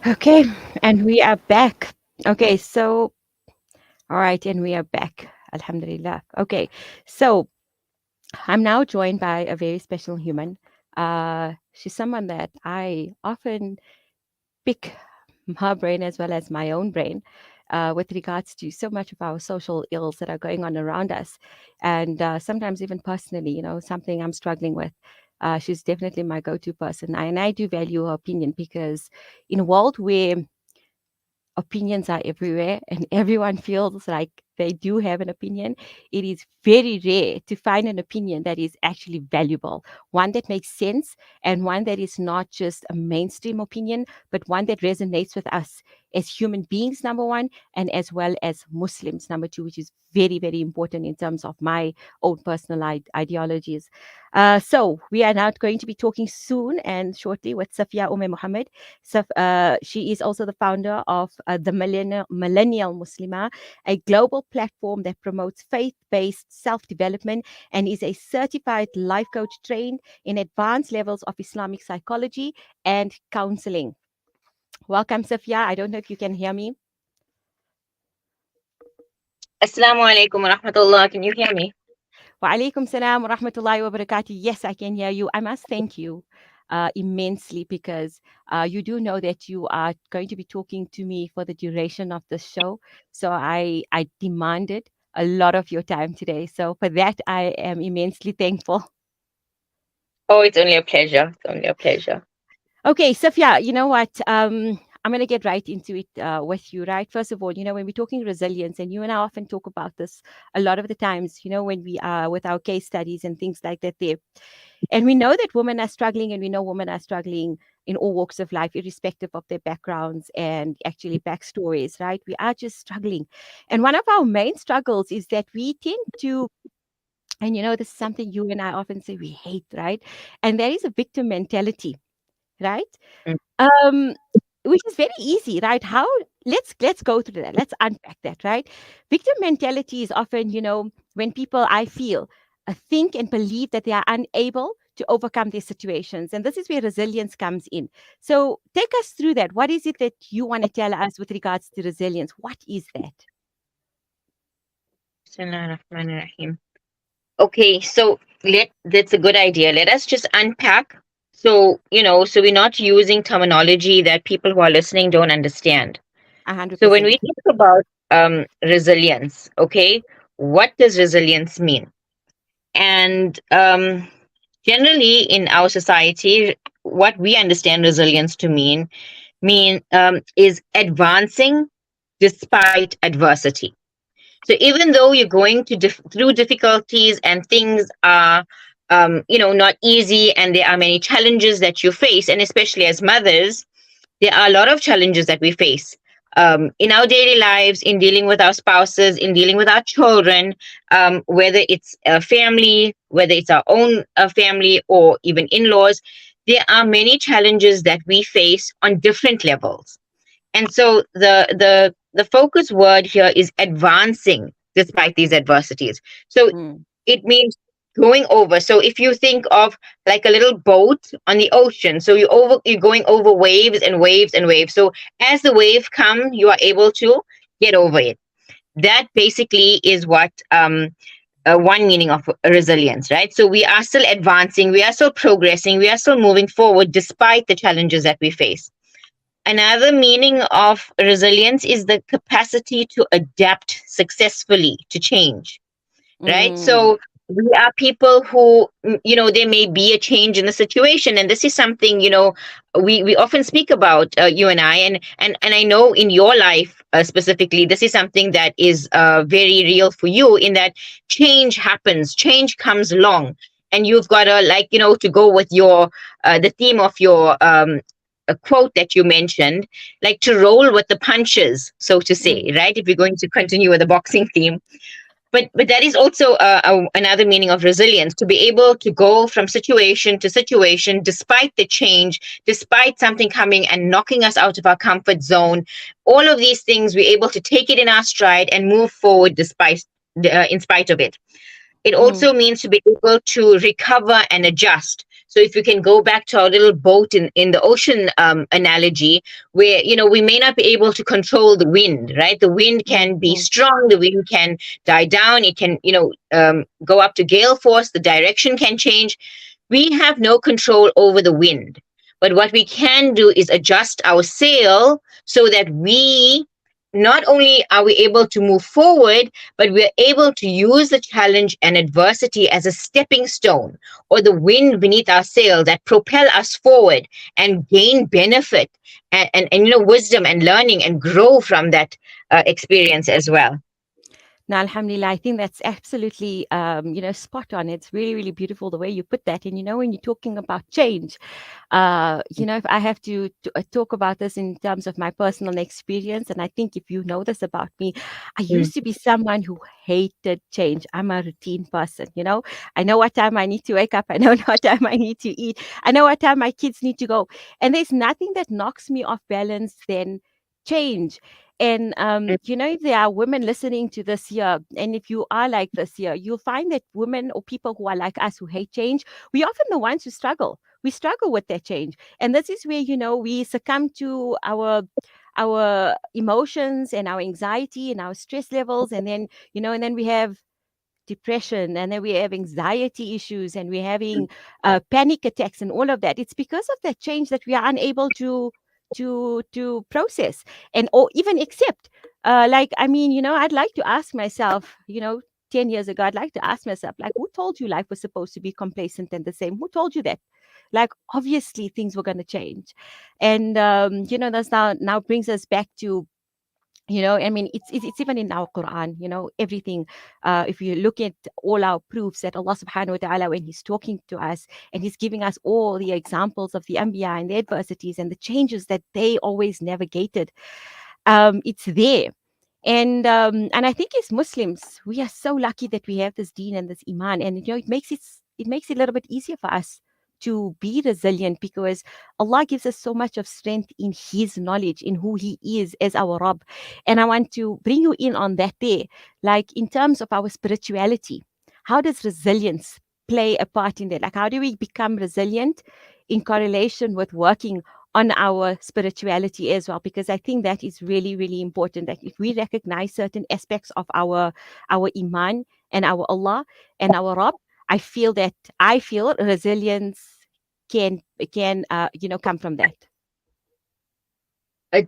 Okay, and we are back. Okay, so, all right, and we are back. Alhamdulillah. Okay, so I'm now joined by a very special human. She's someone that I often pick her brain as well as my own brain with regards to so much of our social ills that are going on around us. And sometimes, even personally, something I'm struggling with. She's definitely my go to person. And I do value her opinion because in a world where opinions are everywhere and everyone feels like they do have an opinion, it is very rare to find an opinion that is actually valuable, one that makes sense, and one that is not just a mainstream opinion, but one that resonates with us as human beings, number one, and as well as Muslims, number two, which is very, very important in terms of my own personal ideologies. So, we are now going to be talking soon and shortly with Safia Ummi Muhammed. She is also the founder of the Millennial Muslima, a global platform that promotes faith based self development and is a certified life coach trained in advanced levels of Islamic psychology and counseling. Welcome, Safia. I don't know if you can hear me. Assalamu alaikum wa rahmatullah. Can you hear me? Wa alaikum salam wa rahmatullahi wa barakatuh. Yes, I can hear you. I must thank you immensely because you do know that you are going to be talking to me for the duration of the show. So I demanded a lot of your time today. So for that, I am immensely thankful. Oh, it's only a pleasure. It's only a pleasure. Okay, Safia, you know what? I'm going to get right into it with you, right? First of all, when we're talking resilience, and you and I often talk about this a lot of the times, when we are with our case studies and things like that there. And we know that women are struggling, and we know women are struggling in all walks of life, irrespective of their backgrounds and actually backstories, right? We are just struggling. And one of our main struggles is that we tend to, and this is something you and I often say we hate, right? And that is a victim mentality, right? Mm. Um, which is very easy, right? How let's go through that. Let's unpack that, right? Victim mentality is often, when people I feel think and believe that they are unable to overcome their situations. And this is where resilience comes in. So take us through that. What is it that you want to tell us with regards to resilience? What is that? Bismillahir Rahmanir Rahim. Okay, so that's a good idea. Let us just unpack. So we're not using terminology that people who are listening don't understand. So when 100%. we talk about resilience, okay, what does resilience mean? And generally in our society, what we understand resilience to mean is advancing despite adversity. So even though you're going through difficulties and things are, not easy, and there are many challenges that you face, and especially as mothers, there are a lot of challenges that we face in our daily lives, in dealing with our spouses, in dealing with our children, whether it's a family, whether it's our own family, or even in-laws. There are many challenges that we face on different levels, and so the focus word here is advancing despite these adversities. So Mm, it means going over. So if you think of like a little boat on the ocean, so you're going over waves and waves and waves. So as the wave come, you are able to get over it. That basically is what one meaning of resilience, right? So we are still advancing, we are still progressing, we are still moving forward despite the challenges that we face. Another meaning of resilience is the capacity to adapt successfully to change, right? mm, So we are people who, there may be a change in the situation, and this is something, we often speak about, you and I, and I know in your life specifically, this is something that is very real for you, in that change happens, change comes along, and you've got to, like, to go with your the theme of your a quote that you mentioned, like to roll with the punches, so to say, mm, right? If you're going to continue with the boxing theme, but that is also another meaning of resilience, to be able to go from situation to situation despite the change, despite something coming and knocking us out of our comfort zone. All of these things, we're able to take it in our stride and move forward despite in spite of it. It mm, also means to be able to recover and adjust. So if you can go back to our little boat in the ocean analogy, where we may not be able to control the wind, right? The wind can be Mm-hmm. strong, the wind can die down, it can go up to gale force, the direction can change. We have no control over the wind. But what we can do is adjust our sail so that we not only are we able to move forward, but we're able to use the challenge and adversity as a stepping stone, or the wind beneath our sail that propel us forward and gain benefit and wisdom and learning and grow from that experience as well. Now, Alhamdulillah, I think that's absolutely, spot on. It's really, really beautiful the way you put that. And, when you're talking about change, if I have to talk about this in terms of my personal experience, and I think if you know this about me, I Mm. used to be someone who hated change. I'm a routine person. I know what time I need to wake up. I know what time I need to eat. I know what time my kids need to go. And there's nothing that knocks me off balance than change. And if there are women listening to this here, and if you are like this here, you'll find that women or people who are like us who hate change, we often the ones who struggle. We struggle with that change, and this is where we succumb to our emotions and our anxiety and our stress levels, and then we have depression, and then we have anxiety issues, and we're having panic attacks and all of that. It's because of that change that we are unable to process and or even accept. Like, I mean, I'd like to ask myself, 10 years ago, I'd like to ask myself, like, who told you life was supposed to be complacent and the same? Who told you that? Like, obviously things were going to change. And that's now brings us back to, I mean, it's even in our Quran, everything. If you look at all our proofs that Allah subhanahu wa ta'ala, when He's talking to us and He's giving us all the examples of the Anbiya and the adversities and the changes that they always navigated, it's there. And I think as Muslims, we are so lucky that we have this deen and this iman, and it makes it a little bit easier for us to be resilient, because Allah gives us so much of strength in His knowledge, in who He is as our Rabb. And I want to bring you in on that there, like in terms of our spirituality. How does resilience play a part in that? Like, how do we become resilient in correlation with working on our spirituality as well? Because I think that is really, really important, that if we recognize certain aspects of our iman and our Allah and our Rabb, I feel resilience can come from that.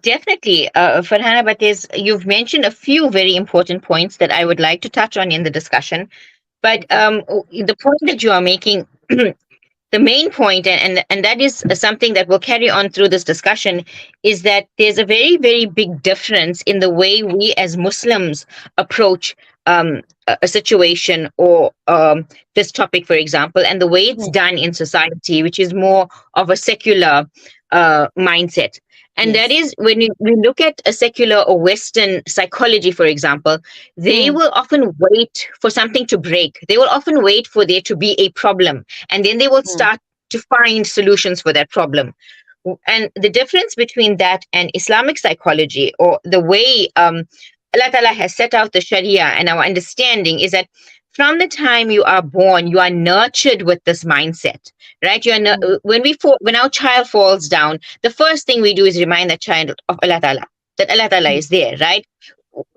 Definitely, Farhana, but you've mentioned a few very important points that I would like to touch on in the discussion. But Okay. the point that you are making, the main point, and that is something that will carry on through this discussion, is that there's a very, very big difference in the way we as Muslims approach a situation, or this topic, for example, and the way it's Mm. done in society, which is more of a secular mindset. And that Yes. is, when we look at a secular or Western psychology, for example, they Mm. will often wait for something to break. They will often wait for there to be a problem, and then they will Mm. start to find solutions for that problem. And the difference between that and Islamic psychology, or the way Allah Ta'ala has set out the Sharia and our understanding, is that from the time you are born, you are nurtured with this mindset, right? Mm. When our child falls down, the first thing we do is remind that child of Allah Ta'ala, that Allah Ta'ala Mm. is there, right?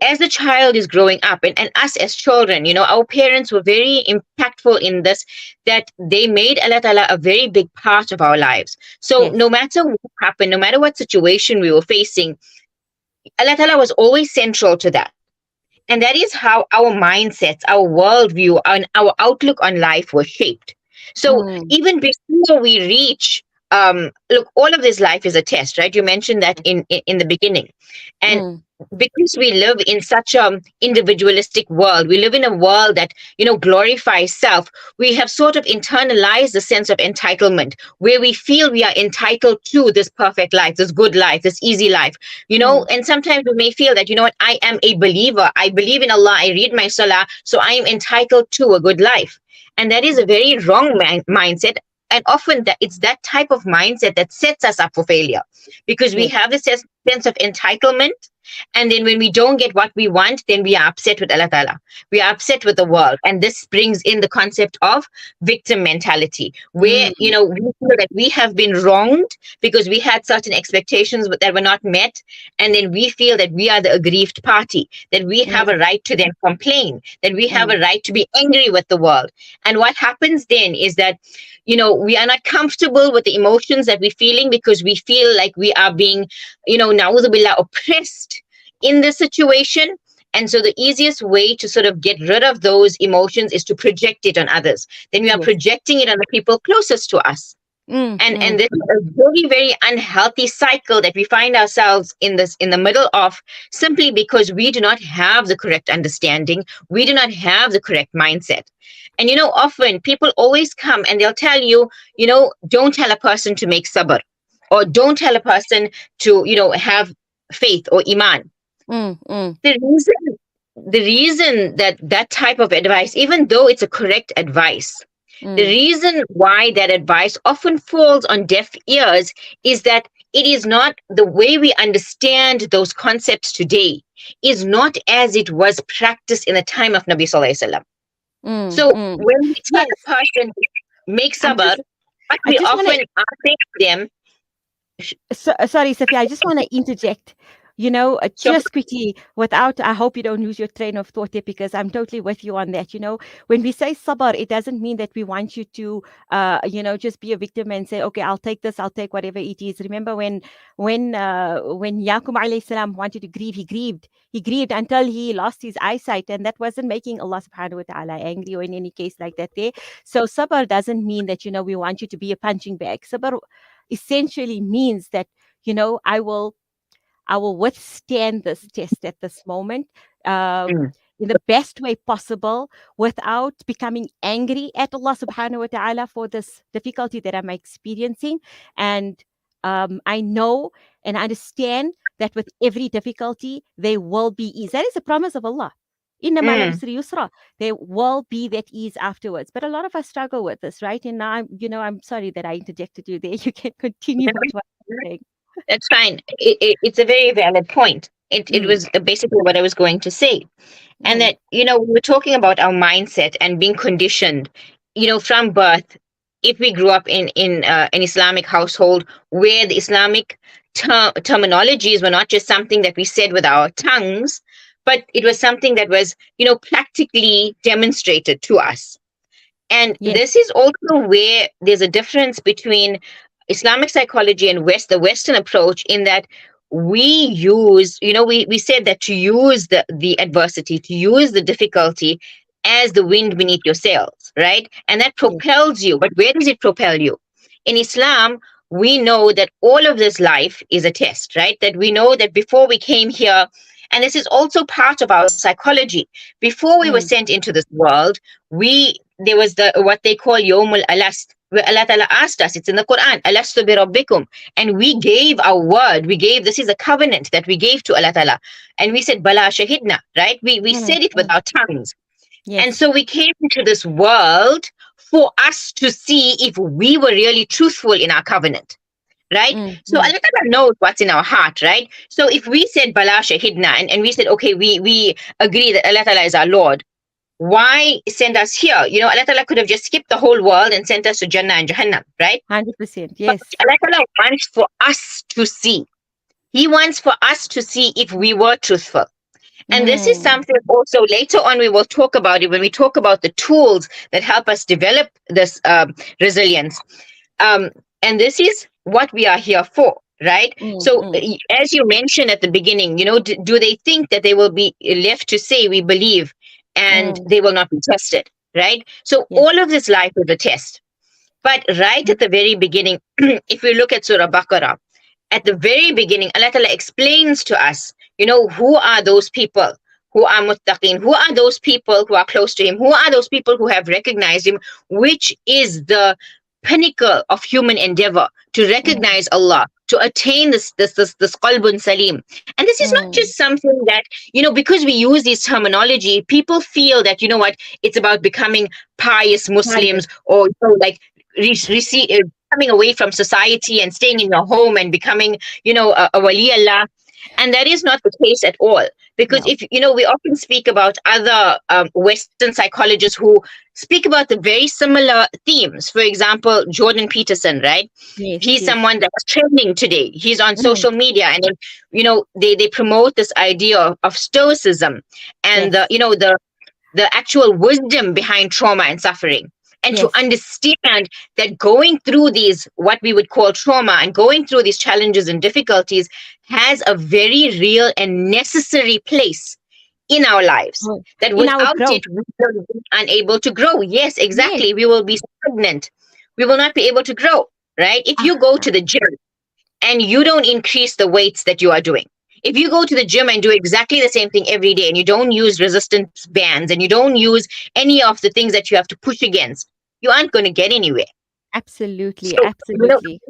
As the child is growing up, and us as children, our parents were very impactful in this, that they made Allah Ta'ala a very big part of our lives. So no Yes. matter what happened, no matter what situation we were facing, Allah Ta'ala was always central to that. And that is how our mindsets, our worldview, and our outlook on life were shaped. So Mm. even before we reach, look, all of this life is a test, right? You mentioned that Yes. in the beginning. And Mm. because we live in such a individualistic world, we live in a world that glorifies self. We have sort of internalized the sense of entitlement, where we feel we are entitled to this perfect life, this good life, this easy life. Mm. And sometimes we may feel that, what, I am a believer, I believe in Allah, I read my salah, so I am entitled to a good life. And that is a Mm. very wrong mindset. And often it's that type of mindset that sets us up for failure, because we Yes. have this sense of entitlement, And then when we don't get what we want, then we are upset with Allah Ta'ala. We are upset with the world. And this brings in the concept of victim mentality, where, Mm, we feel that we have been wronged because we had certain expectations that were not met. And then we feel that we are the aggrieved party, that we have a mm, right to then complain, that we have mm, a right to be angry with the world. And what happens then is that, we are not comfortable with the emotions that we're feeling because we feel like we are being, na'udhu oppressed in this situation. And so the easiest way to sort of get rid of those emotions is to project it on others. Then we are yes. projecting it on the people closest to us. Mm, And mm, this is a very, very unhealthy cycle that we find ourselves in the middle of, simply because we do not have the correct understanding, we do not have the correct mindset. And often people always come and they'll tell you, don't tell a person to make sabr, or don't tell a person to have faith or iman. mm, mm, The reason that that type of advice, even though it's a correct advice, the mm, reason why that advice often falls on deaf ears is that it is not the way we understand those concepts today, is not as it was practiced in the time of Nabi Sallallahu Alaihi Wasallam. mm, So mm. when we tell Yes. a person make I'm sabr, just, what I we just want to often are saying to them, Sorry, Sophia, I just want to interject. so Just quickly, without, I hope you don't lose your train of thought there, because I'm totally with you on that. When we say sabr, it doesn't mean that we want you to, just be a victim and say, okay, I'll take this, I'll take whatever it is. Remember when Yaqub alayhi salam wanted to grieve, he grieved until he lost his eyesight, and that wasn't making Allah subhanahu wa ta'ala angry or in any case like that there. So sabr doesn't mean that, we want you to be a punching bag. Sabr essentially means that I will withstand this test at this moment, uh, mm, in the best way possible, without becoming angry at Allah subhanahu wa ta'ala for this difficulty that I'm experiencing. And I know and understand that with every difficulty there will be ease. That is a promise of Allah. Inna ma'al mm. usri yusra. There will be that ease afterwards. But a lot of us struggle with this, right? And now I'm sorry that I interjected you there. You can continue with what you're saying. That's fine. It's a very valid point. It Mm, was basically what I was going to say. And mm, that, we were talking about our mindset and being conditioned, from birth. If we grew up in an Islamic household where the Islamic terminologies were not just something that we said with our tongues, but it was something that was, practically demonstrated to us. And yes, this is also where there's a difference between Islamic psychology and the Western approach, in that we use, we said that to use the adversity, to use the difficulty as the wind beneath your sails, right? And that yes. propels you. But where does it propel you? In Islam, we know that all of this life is a test, right? That we know that before we came here, and this is also part of our psychology. Before we were Mm, sent into this world, we there was the what they call Yomul Alast, where Allah Ta'ala asked us, it's in the Quran, Alastu bi Rabbikum. And we gave our word, this is a covenant that we gave to Allah Ta'ala. And we said, Bala Shahidna, right? We mm, said it with mm. our tongues. And Yes. so we came into this world for us to see if we were really truthful in our covenant. Right? Mm, So mm, Allah Ta'ala knows what's in our heart, right? So if we said Bala Shahidna, and we said, okay, we agree that Allah Ta'ala is our Lord, why send us here? Allah Ta'ala could have just skipped the whole world and sent us to Jannah and Jahannam, right? 100%. But Yes. Allah Ta'ala wants for us to see. He wants for us to see if we were truthful. And this is Mm, something also later on we will talk about it when we talk about the tools that help us develop this resilience. Um, and this is what we are here for, right? mm, So, mm, as you mentioned at the beginning, do they think that they will be left to say we believe and mm. they will not be tested, right? So, Yes. all of this life is a test. But right Mm, at the very beginning, if we look at Surah Baqarah, at the very beginning, Allah Ta'ala explains to us, who are those people who are muttaqin, who are those people who are close to Him, who are those people who have recognized Him, which is the pinnacle of human endeavor, to mm, recognize Allah, to attain this qalbun salim. And this is not mm. just something that, because we use this terminology, people feel that, what, it's about becoming pious Pious. Muslims, or, like, receive. coming away from society and staying in your home and becoming, a wali Allah. And that is not the case at all. Because No. if, we often speak about other Western psychologists who speak about the very similar themes. For example, Jordan Peterson, right? Yes, He's yes. someone that's trending today. He's on Mm, social media, and then, they promote this idea of stoicism and the, yes, the actual wisdom behind trauma and suffering, and to yes. understand that going through these, what we would call trauma, and going through these challenges and difficulties has a very real and necessary place in our lives, Oh, that in our without growth. it we will be unable to grow. Yes, Yes. exactly, we will be stagnant, we will not be able to grow. Right? If you go Ah, to the gym and you don't increase the weights that you are doing, if you go to the gym and do exactly the same thing every day, and you don't use resistance bands, and you don't use any of the things that you have to push against, you aren't going to get anywhere. absolutely, So, absolutely.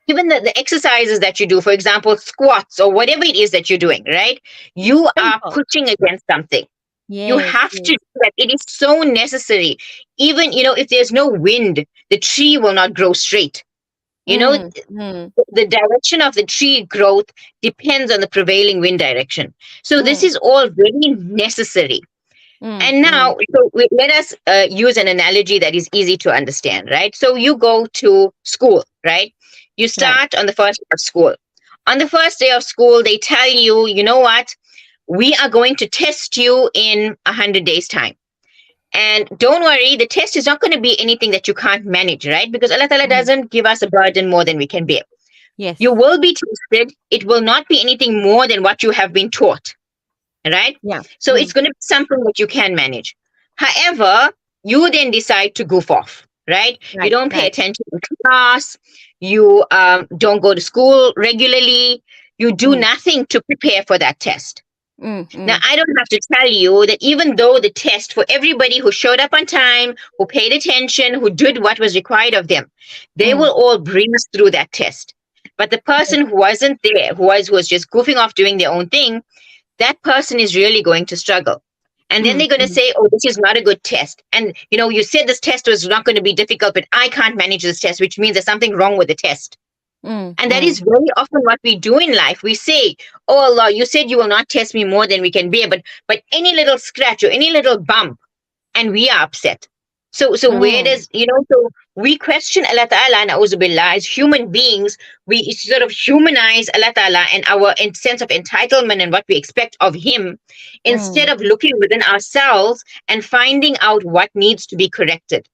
even the exercises that you do, for example, squats or whatever it is that you're doing, right? You are Simple. pushing against something. You Yes, have to yes. do that. It is so necessary. Even, if there's no wind, the tree will not grow straight. You know, Mm, mm, the direction of the tree growth depends on the prevailing wind direction. So this mm, is all very necessary. mm, And mm. now, let us use an analogy that is easy to understand, right? So you go to school, right? You Right. start on the first day of school. On the first day of school, they tell you, you know what? We are going to test you in 100 days' time. And don't worry, the test is not going to be anything that you can't manage, right? Because Allah Ta'ala Mm. doesn't give us a burden more than we can bear. You Yes. will be tested. It will not be anything more than what you have been taught, right? Yeah. So it's Mm. going to be something that you can manage. However, you then decide to goof off, right? You Right, don't pay right. attention in class. You don't go to school regularly. You do Mm, nothing to prepare for that test. mm, Now, mm, I don't have to tell you that even though the test, for everybody who showed up on time, who paid attention, who did what was required of them, they mm. will all breeze through that test. But the Yes. person who wasn't there, who was just goofing off doing their own thing, that person is really going to struggle. And then Mm, they're going to mm, say, oh, this is not a good test. And, you said this test was not going to be difficult, but I can't manage this test, which means there's something wrong with the test. mm, And that mm, is very often what we do in life. We say, oh Allah, you said you will not test me more than we can bear, but any little scratch or any little bump, and we are upset. So where mm, does, so we question Allah Ta'ala and Auzubillah as human beings. We sort of humanize Allah Ta'ala and our sense of entitlement and what we expect of Him, instead mm, of looking within ourselves and finding out what needs to be corrected.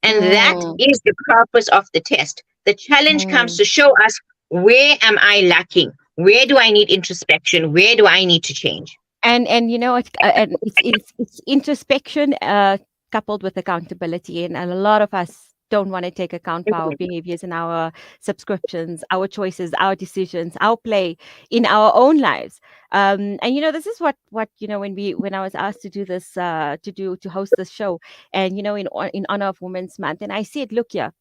And that mm, is the purpose of the test. The challenge comes mm. to show us, where am I lacking? Where do I need introspection? Where do I need to change? And you know what? And it's introspection coupled with accountability, and a lot of us don't want to take account for our behaviors and our subscriptions, our choices, our decisions, our play in our own lives. And this is what when I was asked to do this, to host this show, and in honor of Women's Month, and I said, look here.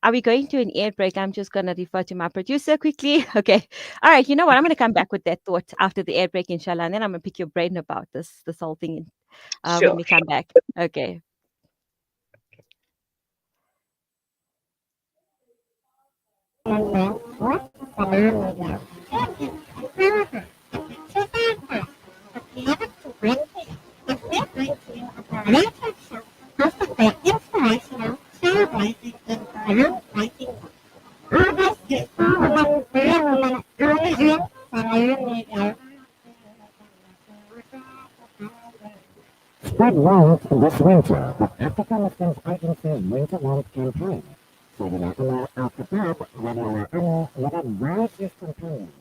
Are we going to an air break? I'm just going to refer to my producer quickly. Okay. All right. You know what? I'm going to come back with that thought after the air break, inshallah. And then I'm going to pick your brain about this whole thing when Sure. we come back. Okay. Spread warmth this winter with Africa Muslims Agency's Winter Warmth campaign. So wala al-kitab, wala wisest companions.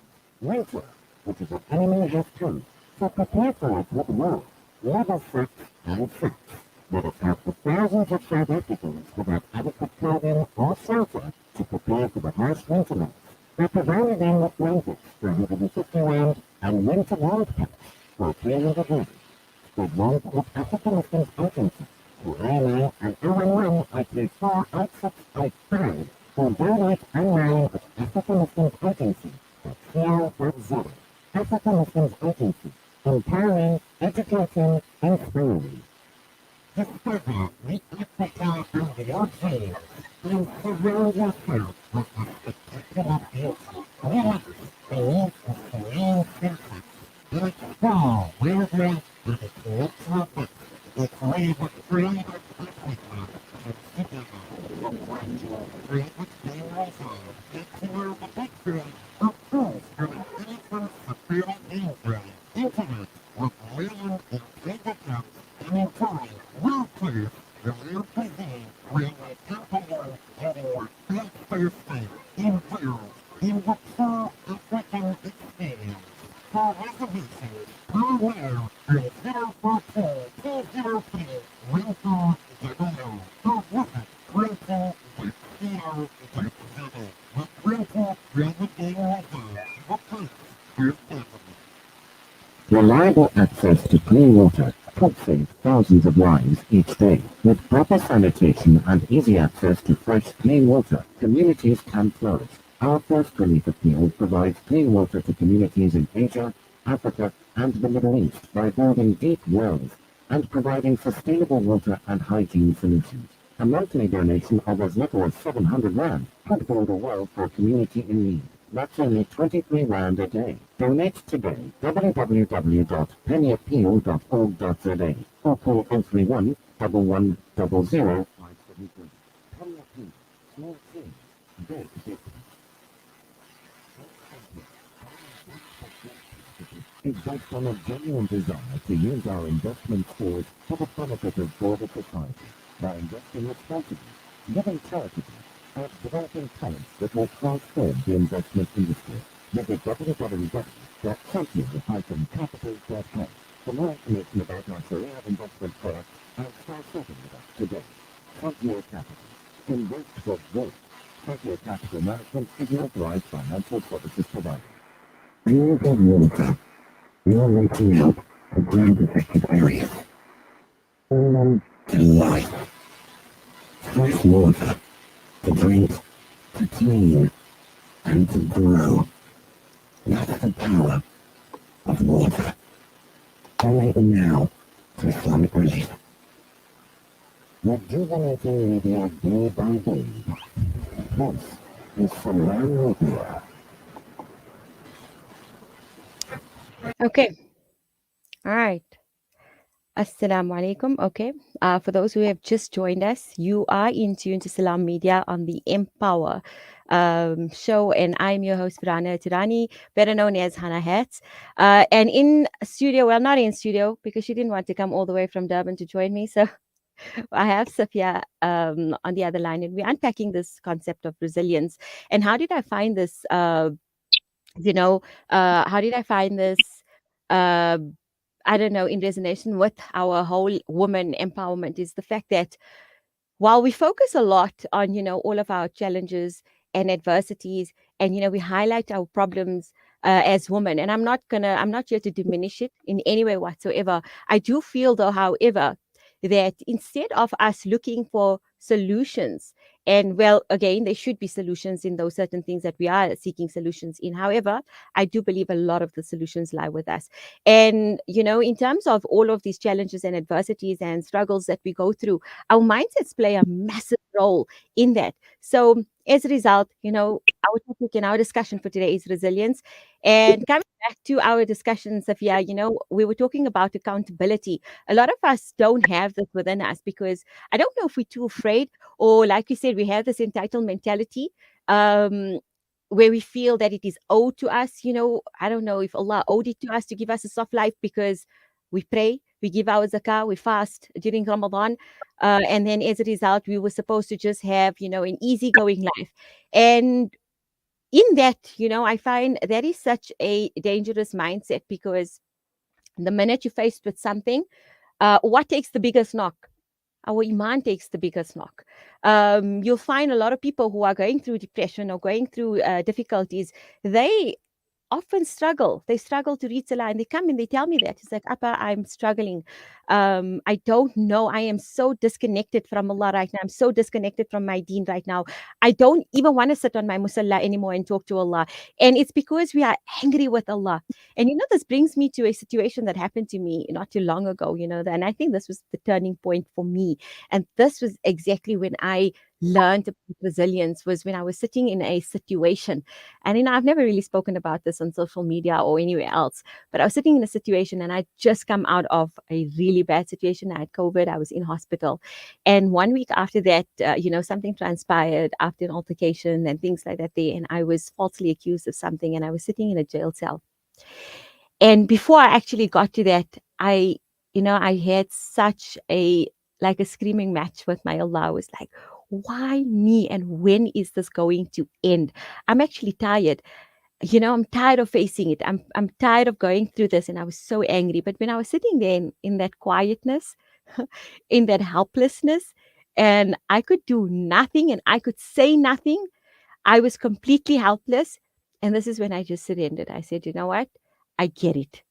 Winter, which is an enemy has come. So prepare for it with war, level facts and facts. Let us help the thousands of South Africans without adequate clothing or shelter to prepare for the harsh winter months. We provided them with blankets for 150 rand and winter warmth packs for 300 rand. The warmth of African Muslims Agency, who IMI and 011 IP4 8685, who donate online at African Muslims Agency at co.za. African Muslims Agency, empowering, educating, inspiring. Discover the Africa and the ocean and surround yourself with the spectacular beauty. Relax beneath the serene sunset and explore wildlife and its natural depths. It's where the pride of Africa comes together. The fragile, private game reserve. Get to know the background of course from an elephant safari game drive. Interact with million intriguing clubs and enjoy world-class real cuisine where they company having your first time indulge in the true African experience. For reservations, call now on 042-203-1400 or visit Quentin.co.za. The Quentin Private Game Reserve, the place for family. Reliable access to clean water could save thousands of lives each day. With proper sanitation and easy access to fresh, clean water, communities can flourish. Our first relief appeal provides clean water to communities in Asia, Africa, and the Middle East by building deep wells and providing sustainable water and hygiene solutions. A monthly donation of as little as 700 rand could build a well for a community in need. That's only 23 rand a day. Donate today. www.pennyappeal.org.za or call 031 1100 573. Penny Appeal. Small change. Big difference. Is based on a genuine desire to use our investment scores for the benefit of broader society by investing responsibly, giving charitably, and developing talents that will transform the investment industry. Visit www.champion-capital.com for more information about our career investment products and start working with us today. Frontier Capital. Invest for growth. Frontier Capital Management is an authorized financial services provider. Real good water. You're reaching out to ground-affected areas. To life. Fresh water. To drink. To clean. And to grow. That's the power of water. Donate now to Islamic Relief. Rejuvenating media day by day. This is Salam Media. Okay. All right. Assalamu alaikum. Okay. For those who have just joined us, you are in tune to Salam Media on the Empower show, and I'm your host, Farhana Hathurani, better known as Hannah Hats. And in studio, well, not in studio because she didn't want to come all the way from Durban to join me. So I have Sophia on the other line, and we're unpacking this concept of resilience. And how did I find this? You know, how did I find this? Uh, I don't know, in resonance with our whole woman empowerment is the fact that while we focus a lot on, all of our challenges and adversities, and, we highlight our problems as women, and I'm not here to diminish it in any way whatsoever. I do feel, though, however, that instead of us looking for solutions, and well, again, there should be solutions in those certain things that we are seeking solutions in. However, I do believe a lot of the solutions lie with us. And, in terms of all of these challenges and adversities and struggles that we go through, our mindsets play a massive role in that. So, as a result, our topic in our discussion for today is resilience. And coming back to our discussion, Sophia, we were talking about accountability. A lot of us don't have this within us because I don't know if we're too afraid, or like you said, we have this entitled mentality. Where we feel that it is owed to us. I don't know if Allah owed it to us to give us a soft life because we pray, we give our zakah, we fast during Ramadan. And then as a result, we were supposed to just have, an easygoing life. And in that, I find that is such a dangerous mindset because the minute you're faced with something, what takes the biggest knock? Our iman takes the biggest knock. You'll find a lot of people who are going through depression or going through difficulties. They often struggle. They struggle to read Salah, and they come and they tell me that. It's like, Appa, I'm struggling. I don't know. I am so disconnected from Allah right now. I'm so disconnected from my deen right now. I don't even want to sit on my musalla anymore and talk to Allah. And it's because we are angry with Allah. And this brings me to a situation that happened to me not too long ago, and I think this was the turning point for me. And this was exactly when I learned about resilience, was when I was sitting in a situation. And I've never really spoken about this on social media or anywhere else, but I was sitting in a situation and I'd just come out of a really bad situation. I had COVID, I was in hospital. And 1 week after that, something transpired after an altercation and things like that there. And I was falsely accused of something and I was sitting in a jail cell. And before I actually got to that, I had such a screaming match with my Allah. I was like, why me? And when is this going to end? I'm actually tired. I'm tired of facing it. I'm tired of going through this. And I was so angry. But when I was sitting there in that quietness, in that helplessness, and I could do nothing and I could say nothing, I was completely helpless. And this is when I just surrendered. I said, you know what? I get it.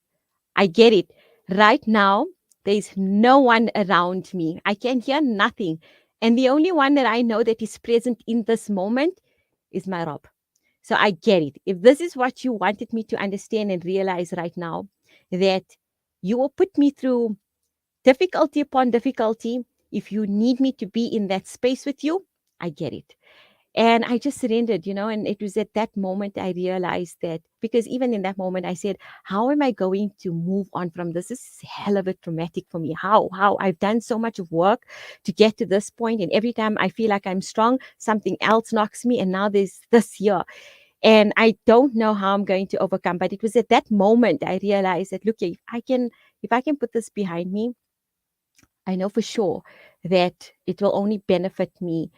I get it. Right now, there's no one around me. I can hear nothing. And the only one that I know that is present in this moment is my Rob. So I get it. If this is what you wanted me to understand and realize right now, that you will put me through difficulty upon difficulty, if you need me to be in that space with you, I get it. And I just surrendered, and it was at that moment I realized that, because even in that moment I said, how am I going to move on from this? This is hell of a traumatic for me. How I've done so much of work to get to this point, and every time I feel like I'm strong, something else knocks me, and now there's this here. And I don't know how I'm going to overcome. But it was at that moment I realized that, look, if I can put this behind me, I know for sure that it will only benefit me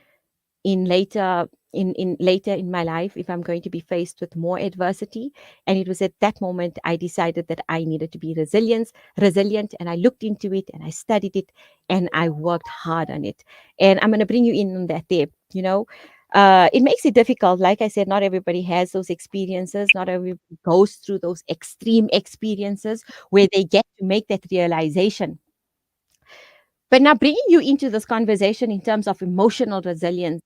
in later in my life, if I'm going to be faced with more adversity. And it was at that moment I decided that I needed to be resilient, and I looked into it and I studied it and I worked hard on it. And I'm going to bring you in on that there. It makes it difficult. Like I said, not everybody has those experiences. Not everybody goes through those extreme experiences where they get to make that realization. But now, bringing you into this conversation in terms of emotional resilience,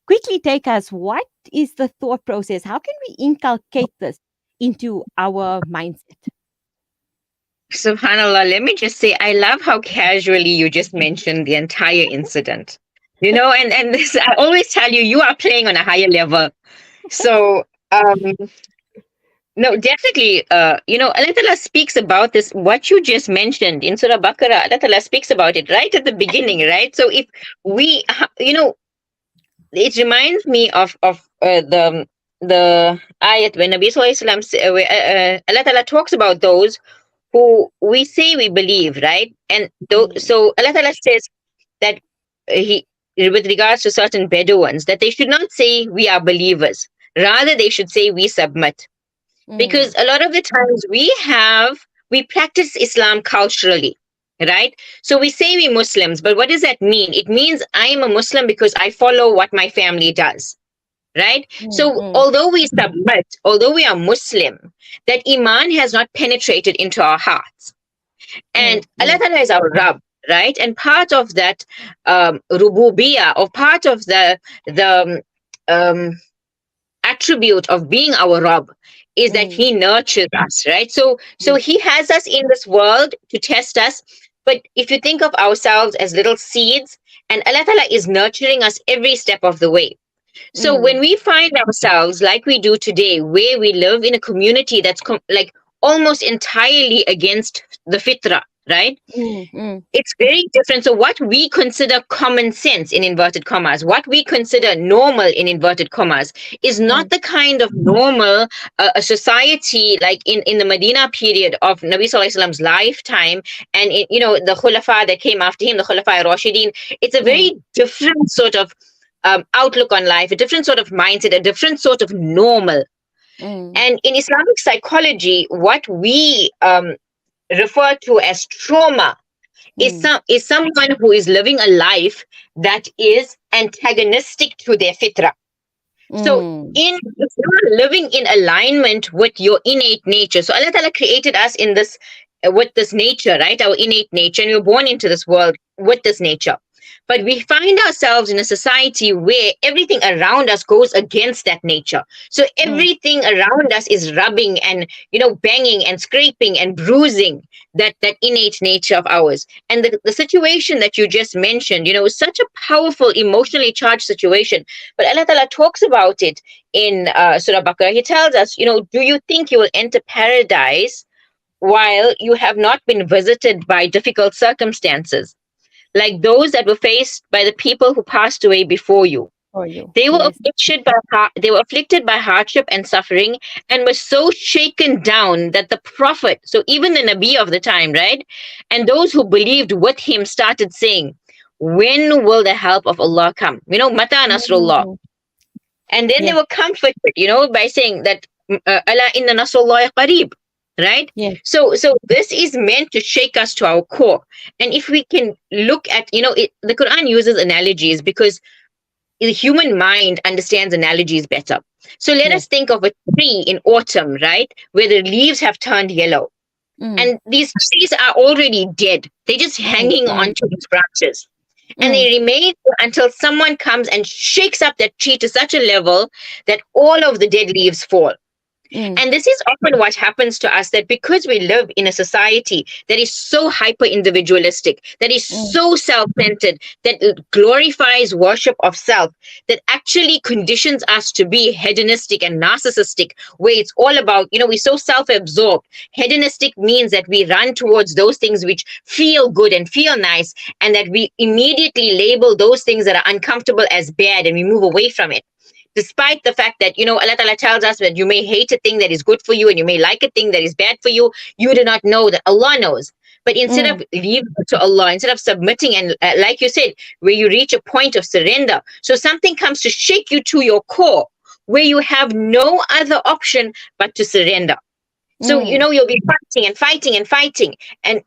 quickly take us, what is the thought process? How can we inculcate this into our mindset? Subhanallah, let me just say, I love how casually you just mentioned the entire incident. And this, I always tell you, you are playing on a higher level. So, no, definitely, Allah Ta'ala speaks about this, what you just mentioned in Surah Baqarah. Allah Ta'ala speaks about it right at the beginning, right? So, if we, it reminds me of the ayat when Nabi Sallallahu Alaihi Wasallam Allah Ta'ala talks about those who we say we believe, right? And so Allah Ta'ala says that he, with regards to certain Bedouins, that they should not say we are believers. Rather, they should say we submit. Because a lot of the times we practice Islam culturally, right? So we say we Muslims, but what does that mean? It means I am a Muslim because I follow what my family does, right? So although we submit, although we are Muslim, that Iman has not penetrated into our hearts. And Allah Ta'ala is our Rabb, right? And part of that rububiyah, or part of the attribute of being our Rabb, is that He nurtures us, right? So He has us in this world to test us. But if you think of ourselves as little seeds, and Allah Ta'ala is nurturing us every step of the way. So when we find ourselves like we do today, where we live in a community that's like almost entirely against the fitrah, right? It's very different. So what we consider common sense, in inverted commas, what we consider normal, in inverted commas, is not the kind of normal a society like in the Medina period of Nabi Sallallahu Alaihi Wasallam's lifetime, and the Khulafa that came after him, the Khulafa Rashidin. It's a very different sort of outlook on life, a different sort of mindset, a different sort of normal. And in Islamic psychology, what we refer to as trauma is someone who is living a life that is antagonistic to their fitrah. So Mm. if you're living in alignment with your innate nature, so Allah Ta'ala created us in this with this nature, right? Our innate nature, and we were born into this world with this nature. But we find ourselves in a society where everything around us goes against that nature. So Mm. everything around us is rubbing and banging and scraping and bruising that innate nature of ours. And the situation that you just mentioned, is such a powerful, emotionally charged situation. But Allah Ta'ala talks about it in Surah Baqarah. He tells us, do you think you will enter paradise while you have not been visited by difficult circumstances, like those that were faced by the people who passed away before you? For you. They were Yes. afflicted by hardship and suffering, and were so shaken down that the Prophet, so even the Nabi of the time, right, and those who believed with him started saying, "When will the help of Allah come?" Mata Nasrullah. Mm. And then they Yes. were comforted, by saying that Allah inna nasrullahi qareeb, right? Yes. So this is meant to shake us to our core. And if we can look at, the Quran uses analogies because the human mind understands analogies better. So let us Yes. think of a tree in autumn, right, where the leaves have turned yellow, Mm. and these trees are already dead. They're just Mm. hanging Mm. onto these branches, and Mm. they remain until someone comes and shakes up that tree to such a level that all of the dead leaves fall. Mm. And this is often what happens to us, that because we live in a society that is so hyper individualistic, that is Mm. so self centered, that glorifies worship of self, that actually conditions us to be hedonistic and narcissistic, where it's all about, we're so self absorbed. Hedonistic means that we run towards those things which feel good and feel nice, and that we immediately label those things that are uncomfortable as bad, and we move away from it, despite the fact that Allah Ta'ala tells us that you may hate a thing that is good for you and you may like a thing that is bad for you. You do not know that Allah knows. But instead Mm. of leaving it to Allah, instead of submitting, and like you said, where you reach a point of surrender, so something comes to shake you to your core, where you have no other option but to surrender. So Mm. you'll be fighting and fighting and fighting, and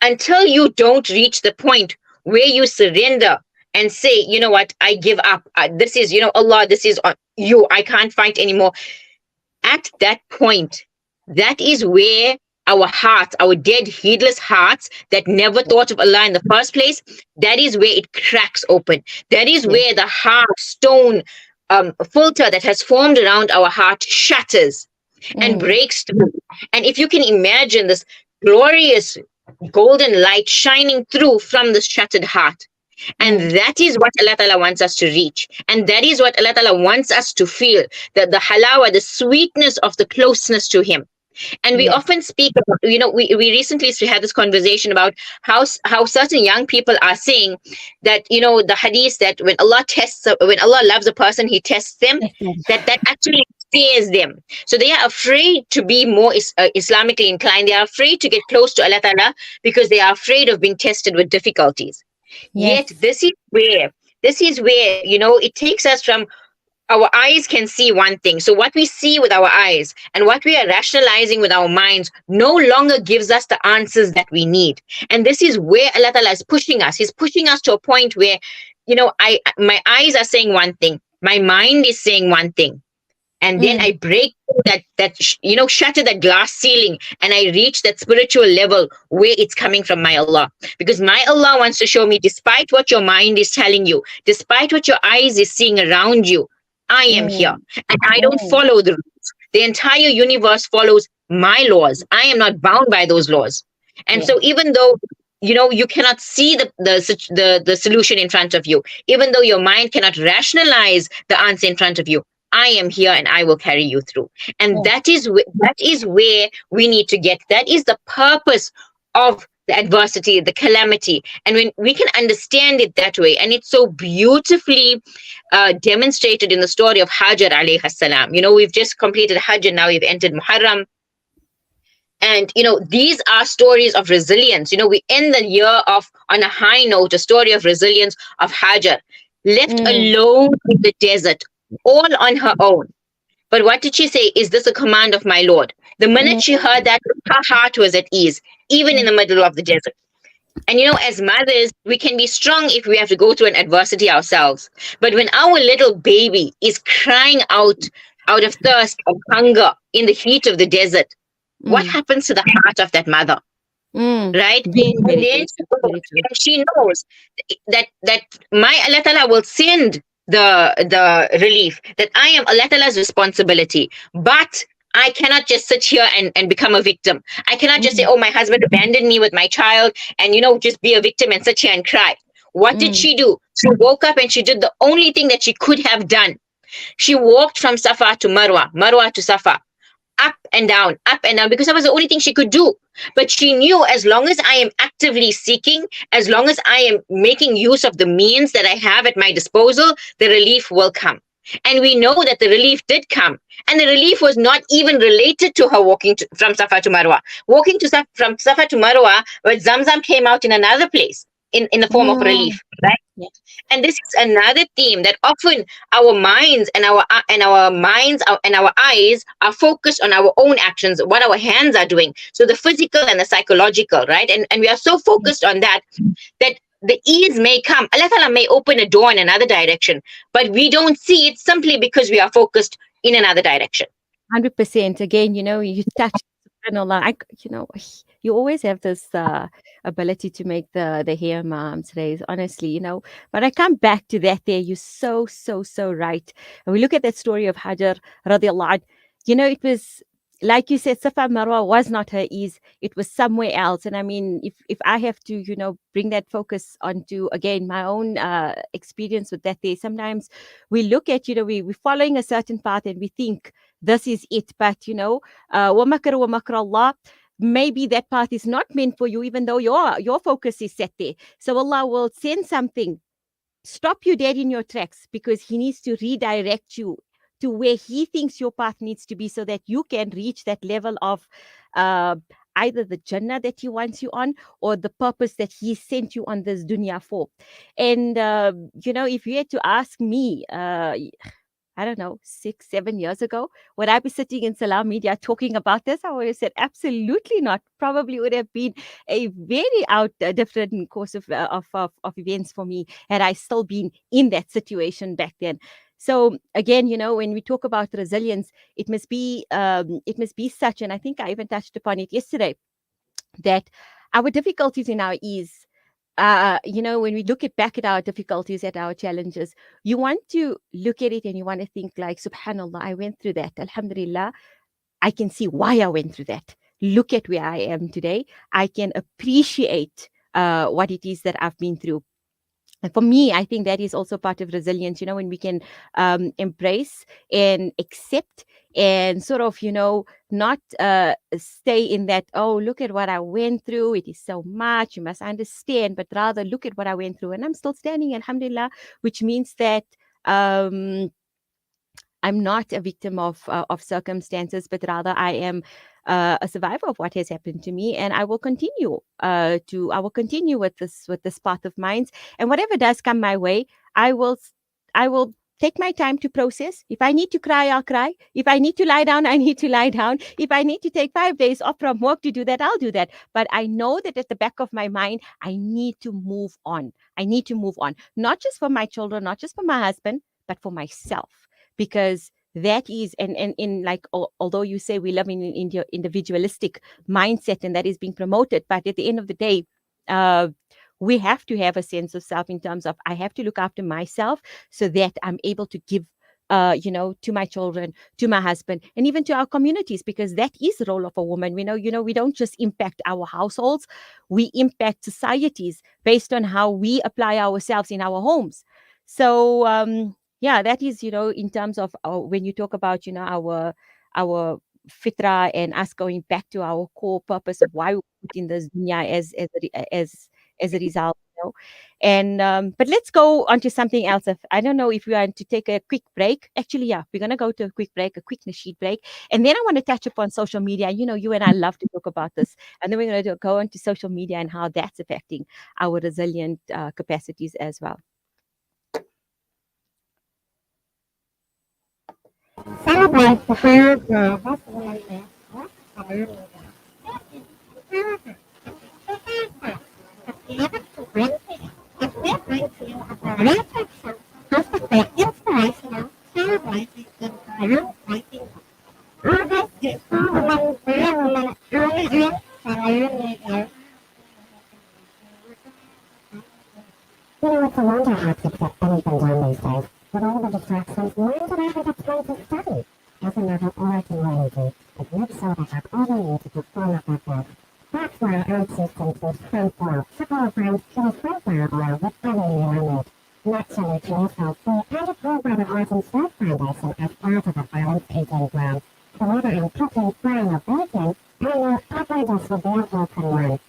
until you don't reach the point where you surrender and say, you know what, I give up. This is, Allah, this is on you. I can't fight anymore. At that point, that is where our hearts, our dead, heedless hearts that never thought of Allah in the first place, that is where it cracks open. That is Yes. where the hard stone filter that has formed around our heart shatters and Mm. breaks through. And if you can imagine this glorious golden light shining through from the shattered heart. And Mm. that is what Allah Ta'ala wants us to reach. And that is what Allah Ta'ala wants us to feel, that the halawa, the sweetness of the closeness to Him. And we Yes. often speak about, we recently had this conversation about how certain young people are saying that, the hadith that when Allah loves a person, He tests them, Yes. Yes. that actually scares them. So they are afraid to be more Islamically inclined. They are afraid to get close to Allah Ta'ala because they are afraid of being tested with difficulties. Yet Yes. this is where, it takes us from, our eyes can see one thing. So what we see with our eyes and what we are rationalizing with our minds no longer gives us the answers that we need. And this is where Allah Ta'ala is pushing us. He's pushing us to a point where, my eyes are saying one thing, my mind is saying one thing. And then I Mm. break shatter that glass ceiling, and I reach that spiritual level where it's coming from my Allah. Because my Allah wants to show me, despite what your mind is telling you, despite what your eyes is seeing around you, I am here, Mm. and I don't Mm. follow the rules. The entire universe follows my laws. I am not bound by those laws. And so Yes. even though you cannot see the solution in front of you, even though your mind cannot rationalize the answer in front of you, I am here and I will carry you through. And Yes. that is where we need to get. That is the purpose of the adversity, the calamity. And when we can understand it that way, and it's so beautifully demonstrated in the story of Hajar alayhi salam. We've just completed Hajj and now we've entered Muharram. And these are stories of resilience. We end the year off on a high note, a story of resilience of Hajar, left Mm. alone in the desert, all on her own. But what did she say? Is this a command of my Lord? The minute she Mm. heard that, her heart was at ease, even in Mm. the middle of the desert. And as mothers, we can be strong if we have to go through an adversity ourselves. But when our little baby is crying out of thirst, of hunger in the heat of the desert, what Mm. happens to the heart of that mother? Mm. Right? Very, And very then true. Very true. she knows that my Allah Ta'ala will send the relief, that I am Allah Ta'ala's responsibility. But I cannot just sit here and become a victim. I cannot just say, Mm. oh, my husband abandoned me with my child, and just be a victim and sit here and cry. What did Mm. she do? She woke up and she did the only thing that she could have done. She walked from Safa to Marwa, Marwa to Safa, up and down, because that was the only thing she could do. But she knew, as long as I am actively seeking, as long as I am making use of the means that I have at my disposal, the relief will come. And we know that the relief did come. And the relief was not even related to her walking from Safa to Marwa. From Safa to Marwa, but Zamzam came out in another place in the form of Mm. relief, right? Yeah. And this is another theme, that often our minds and our eyes are focused on our own actions, what our hands are doing, so the physical and the psychological, right? And we are so focused on that the ease may come, Allah Ta'ala may open a door in another direction, but we don't see it simply because we are focused in another direction. 100%. Again, you touch, subhanallah. You always have this ability to make the hair moms raise, honestly, But I come back to that there. You're so, so, so right. And we look at that story of Hajar, radiallahu anh. It was, like you said, Safa Marwa was not her ease. It was somewhere else. And I mean, if I have to, bring that focus onto, again, my own experience with that there, sometimes we look at, we're following a certain path and we think, this is it. But وَمَكَرُ وَمَكْرَ Allah, maybe that path is not meant for you, even though your focus is set there. So Allah will send something, stop you dead in your tracks, because He needs to redirect you to where He thinks your path needs to be, so that you can reach that level of uh, either the Jannah that He wants you on, or the purpose that He sent you on this dunya for. And if you had to ask me, I don't know, 6, 7 years ago, would I be sitting in Salam Media talking about this? I would have said, absolutely not. Probably would have been a very different course of events for me had I still been in that situation back then. So again, when we talk about resilience, it must be such, and I think I even touched upon it yesterday, that our difficulties in our ease, when we look back at our difficulties, at our challenges, you want to look at it and you want to think like, Subhanallah, I went through that. Alhamdulillah, I can see why I went through that. Look at where I am today. I can appreciate what it is that I've been through. And for me, I think that is also part of resilience, when we can embrace and accept and sort of, not stay in that, oh, look at what I went through. It is so much. You must understand, but rather look at what I went through. And I'm still standing, alhamdulillah, which means that. I'm not a victim of circumstances, but rather I am a survivor of what has happened to me, and I will continue with this path of mine, and whatever does come my way, I will take my time to process. If I need to cry, I'll cry. If I need to lie down, I need to lie down. If I need to take 5 days off from work to do that, I'll do that. But I know that at the back of my mind, I need to move on. I need to move on, not just for my children, not just for my husband, but for myself, because that is, and in like, although you say we live in an individualistic mindset and that is being promoted, but at the end of the day, uh, we have to have a sense of self, in terms of I have to look after myself so that I'm able to give to my children, to my husband, and even to our communities, because that is the role of a woman. We don't just impact our households, we impact societies based on how we apply ourselves in our homes. So yeah, that is, in terms of when you talk about, our fitra and us going back to our core purpose of why we put in this dunya as a result. And but let's go on to something else. I don't know if we want to take a quick break. Actually, yeah, we're gonna go to a quick break, a quick nasheed break, and then I want to touch upon social media. You and I love to talk about this, and then we're gonna go on to social media and how that's affecting our resilient capacities as well. Celebrate the fair the best way is never to bring freedom. If we're going to operate ourselves as the great inspirational, celebrating, and groundbreaking all this is all one woman only in You know, it's a wonder how kids get anything done these days. With all the distractions, when did I have the time to study? As a matter all I can really do is make sure they have all they need to perform at their best. That's why I choose to include hand oil, several grams to sunflower oil with every meal I make. Naturally, to use healthy and approved by the Arts and Sport Foundation as part of the balanced eating plan. So whether I'm cooking, frying, or baking, I know every dish will be a wholesome one.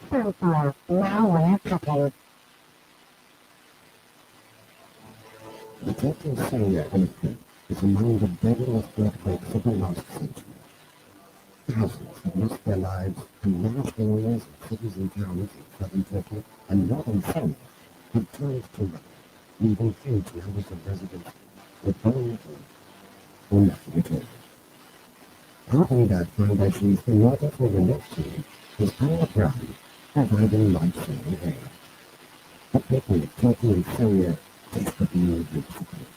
Sunflower, now we're cooking. The total failure earthquake is among the deadliest earthquakes of the last century. Thousands have lost their lives, and large areas of cities and towns in southern Turkey and northern Syria have turned to rubble, leaving huge numbers of residents with only homes or nothing at all. Our ADAD Foundation's emergency relief team is on the ground providing life-saving aid. The people of Turkey and Syria desperately need your support.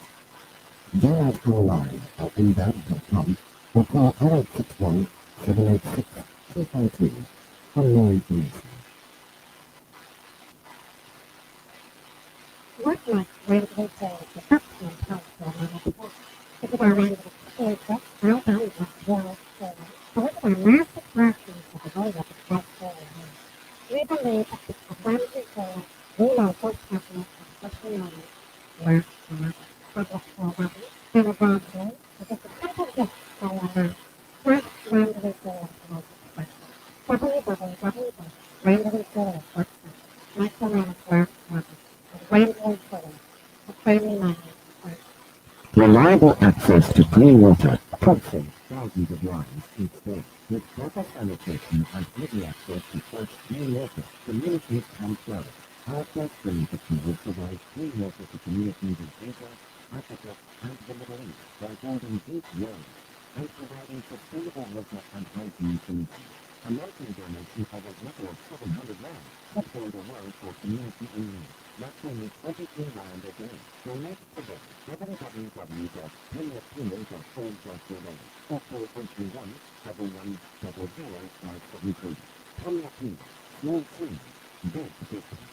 Donate online at ADAD.com or call 0861 786 253 for more information. What might really do to help you help your management? If you are around the future, I found that real story. So look at our massive workings of the whole of the great story. We believe that it's a family story. We know just happening at such a moment. Work, public program, and eventually, it is a simple gift for your life. Just randomly story www.randomlystory.com. Micromanage work, randomly story. A family management. Reliable access to clean water could save thousands of lives each day. With proper sanitation and easy access to fresh, clean water, communities can flourish. Our first initiative will provide clean water to communities in Asia, Africa, and the Middle East by building deep wells and providing sustainable water and hygiene solutions. American donation of a total of 700 land to build a well for community in need. That's only 23 land a day. Donate today. www.pennyappeal.org.ua or call 831 7100573. Penny Appeal. Small change. Big difference.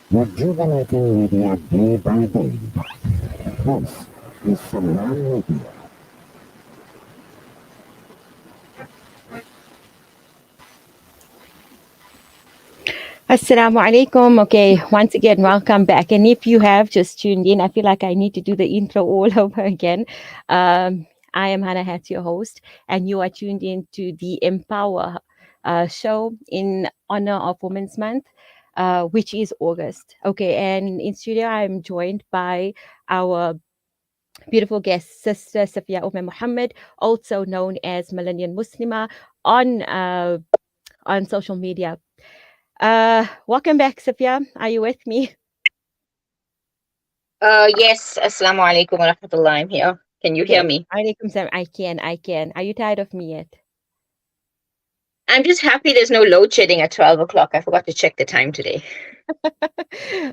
Rejuvenating media day by day. This is Salam Media. Assalamu alaikum. Okay, once again, welcome back. And if you have just tuned in, I feel like I need to do the intro all over again. I am Hannah Hatz, your host, and you are tuned in to the Empower show in honor of Women's Month, which is August. Okay, and in studio, I'm joined by our beautiful guest, Sister Safia Ummi Muhammed, also known as Millennial Muslima on social media. Welcome back, Safia. Are you with me? Yes, Assalamu alaikum wa rahmatullah. I'm here. Can you hear Okay. me? Alaikum salam. I can. Are you tired of me yet? I'm just happy there's no load shedding at 12 o'clock. I forgot to check the time today.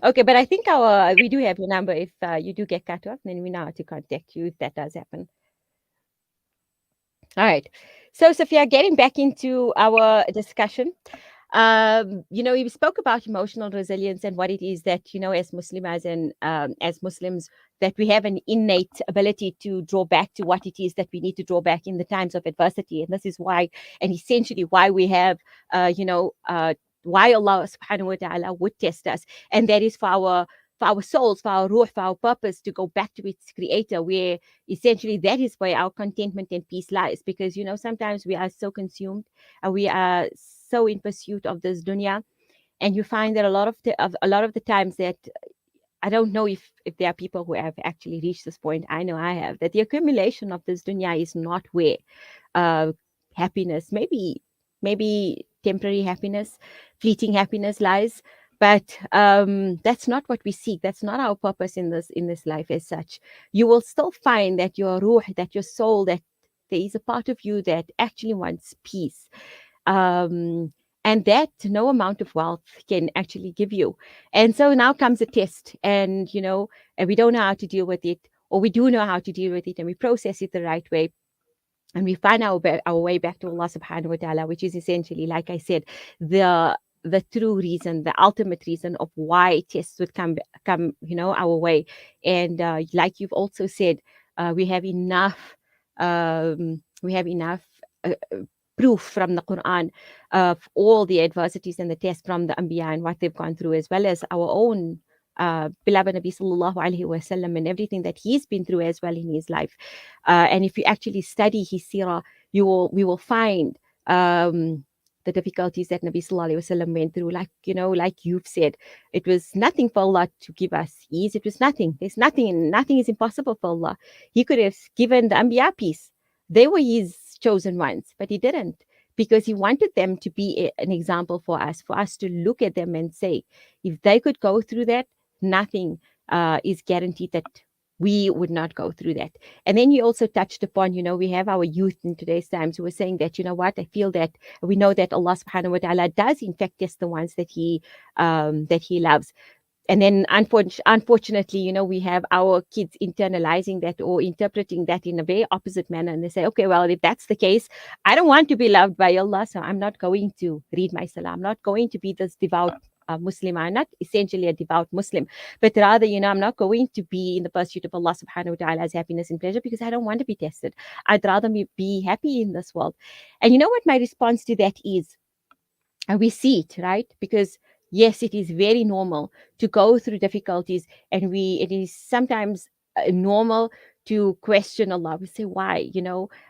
Okay, but I think our we do have your number. If you do get cut off, then we know how to contact you if that does happen. All right. So, Sophia, getting back into our discussion, you spoke about emotional resilience and what it is that, as Muslims and as Muslims, that we have an innate ability to draw back to what it is that we need to draw back in the times of adversity. And this is why, and essentially why we have, why Allah subhanahu wa ta'ala would test us. And that is for our souls, for our ruh, for our purpose to go back to its creator, where essentially that is where our contentment and peace lies. Because, sometimes we are so consumed and we are so in pursuit of this dunya, and you find that a lot of the times that I don't know if there are people who have actually reached this point. I know I have, that the accumulation of this dunya is not where uh, happiness, maybe temporary happiness, fleeting happiness lies. But that's not what we seek. That's not our purpose in this life as such. You will still find that your ruh, that your soul, that there is a part of you that actually wants peace, um, and that no amount of wealth can actually give you. And so now comes a test, and we don't know how to deal with it, or we do know how to deal with it, and we process it the right way, and we find our way back to Allah subhanahu wa ta'ala, which is essentially, like I said, the true reason, the ultimate reason of why tests would come our way. And like you've also said, we have enough uh, proof from the Quran of all the adversities and the tests from the Anbiya and what they've gone through, as well as our own beloved Nabi sallallahu alaihi wasallam and everything that he's been through as well in his life. And if you actually study his seerah, we will find the difficulties that Nabi sallallahu alaihi wasallam went through. Like you've said, it was nothing for Allah to give us ease. It was nothing. There's nothing is impossible for Allah. He could have given the Anbiya peace. They were his chosen ones, but he didn't, because he wanted them to be an example for us to look at them and say, if they could go through that, nothing is guaranteed that we would not go through that. And then you also touched upon, we have our youth in today's times who are saying that, I feel that we know that Allah subhanahu wa ta'ala does in fact test the ones that he loves. And then unfortunately, we have our kids internalizing that or interpreting that in a very opposite manner. And they say, okay, well, if that's the case, I don't want to be loved by Allah, so I'm not going to read my salah. I'm not going to be this devout Muslim. I'm not essentially a devout Muslim, but rather, I'm not going to be in the pursuit of Allah subhanahu wa ta'ala's happiness and pleasure, because I don't want to be tested. I'd rather be happy in this world. And you know what my response to that is? And we see it, right? Because yes, it is very normal to go through difficulties, and it is sometimes normal to question Allah. We say, why?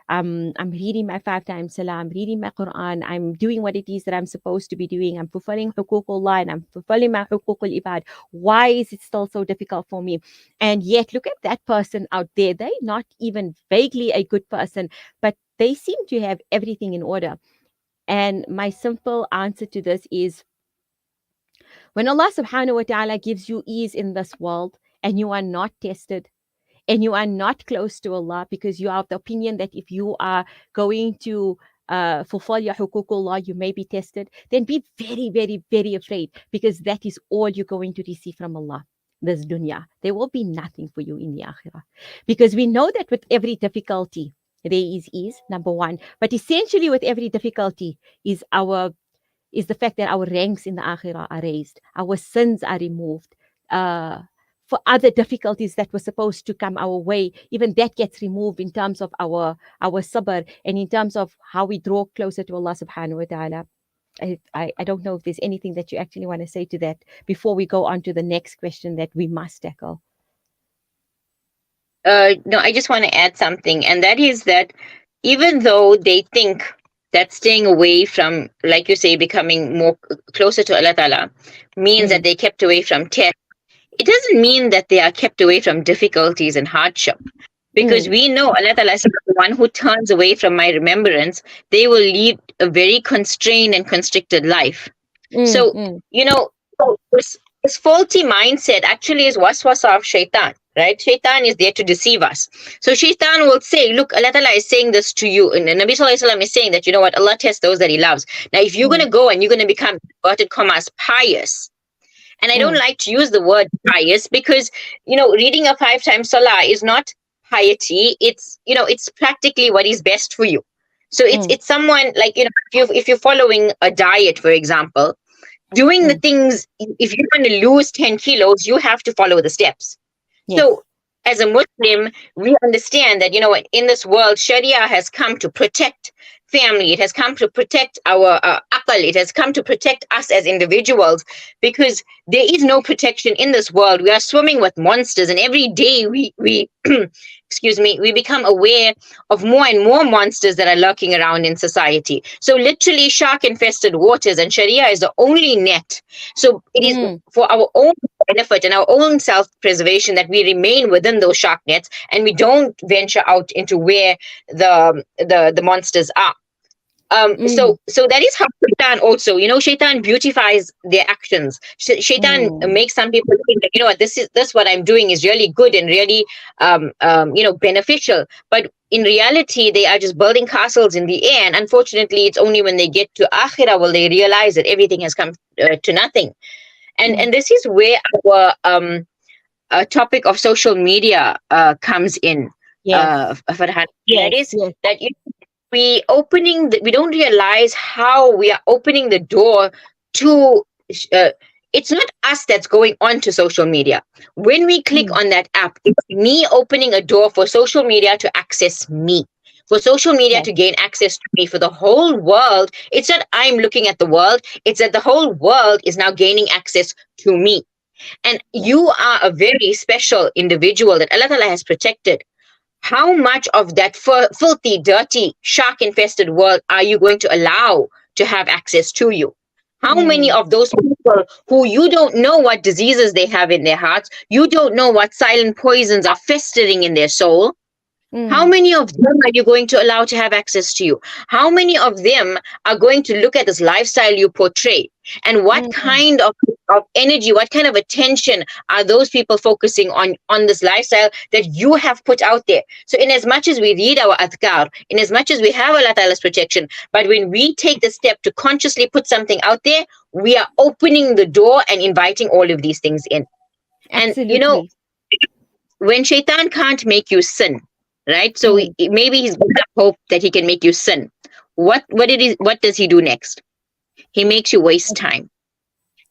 I'm reading my 5 times salah, I'm reading my Quran, I'm doing what it is that I'm supposed to be doing, I'm fulfilling huququllah, and I'm fulfilling my huququl ibad. Why is it still so difficult for me? And yet, look at that person out there. They're not even vaguely a good person, but they seem to have everything in order. And my simple answer to this is, when Allah subhanahu wa ta'ala gives you ease in this world and you are not tested and you are not close to Allah, because you are of the opinion that if you are going to fulfill your huququllah, you may be tested, then be very, very, very afraid, because that is all you're going to receive from Allah. This dunya, there will be nothing for you in the akhirah, because we know that with every difficulty, there is ease, number one. But essentially, with every difficulty is the fact that our ranks in the akhirah are raised, our sins are removed. For other difficulties that were supposed to come our way, even that gets removed in terms of our sabr, and in terms of how we draw closer to Allah subhanahu wa ta'ala. I don't know if there's anything that you actually want to say to that before we go on to the next question that we must tackle. No, I just want to add something, and that is that even though they think that staying away from, like you say, becoming more closer to Allah Ta'ala means that they kept away from tests, it doesn't mean that they are kept away from difficulties and hardship. Because we know Allah Ta'ala says, the one who turns away from my remembrance, they will lead a very constrained and constricted life. So, so this faulty mindset actually is waswasa of shaitan, right? Shaitan is there to deceive us. So shaitan will say, look, Allah Ta'ala is saying this to you. And Nabi Sallallahu Alaihi Wasallam is saying that, Allah tests those that he loves. Now, if you're going to go and you're going to become, inverted commas, pious, and I don't like to use the word pious, because, reading a 5 times salah is not piety. It's, it's practically what is best for you. So it's someone like, if you're following a diet, for example, doing the things, if you're going to lose 10 kilos, you have to follow the steps. Yes. So as a Muslim, we understand that, in this world, Sharia has come to protect family. It has come to protect our aqal. It has come to protect us as individuals, because there is no protection in this world. We are swimming with monsters, and every day we excuse me, we become aware of more and more monsters that are lurking around in society. So literally shark-infested waters, and Sharia is the only net. So it is for our own benefit and our own self-preservation that we remain within those shark nets and we don't venture out into where the monsters are. So that is how shaitan also, shaitan beautifies their actions. Shaitan makes some people think that, this what I'm doing is really good and really, beneficial. But in reality, they are just building castles in the air. And unfortunately, it's only when they get to akhirah will they realize that everything has come to nothing. And this is where our topic of social media comes in. Farhana. That we don't realize how we are opening the door to it's not us that's going on to social media. When we click on that app, it's me opening a door for social media to access me, for social media to gain access to me, for the whole world. It's not I'm looking at the world, it's that the whole world is now gaining access to me. And you are a very special individual that Allah Ta'ala has protected. How much of that filthy, dirty, shark-infested world are you going to allow to have access to you? How many of those people who you don't know what diseases they have in their hearts, you don't know what silent poisons are festering in their soul, How Mm. many of them are you going to allow to have access to you? How many of them are going to look at this lifestyle you portray? And what Mm. kind of energy, what kind of attention are those people focusing on this lifestyle that you have put out there? So, in as much as we read our adhkar, in as much as we have Allah Ta'ala's protection, but when we take the step to consciously put something out there, we are opening the door and inviting all of these things in. And Absolutely. when shaitan can't make you sin, right? So Mm. maybe he's got the hope that he can make you sin. What does he do next? He makes you waste time.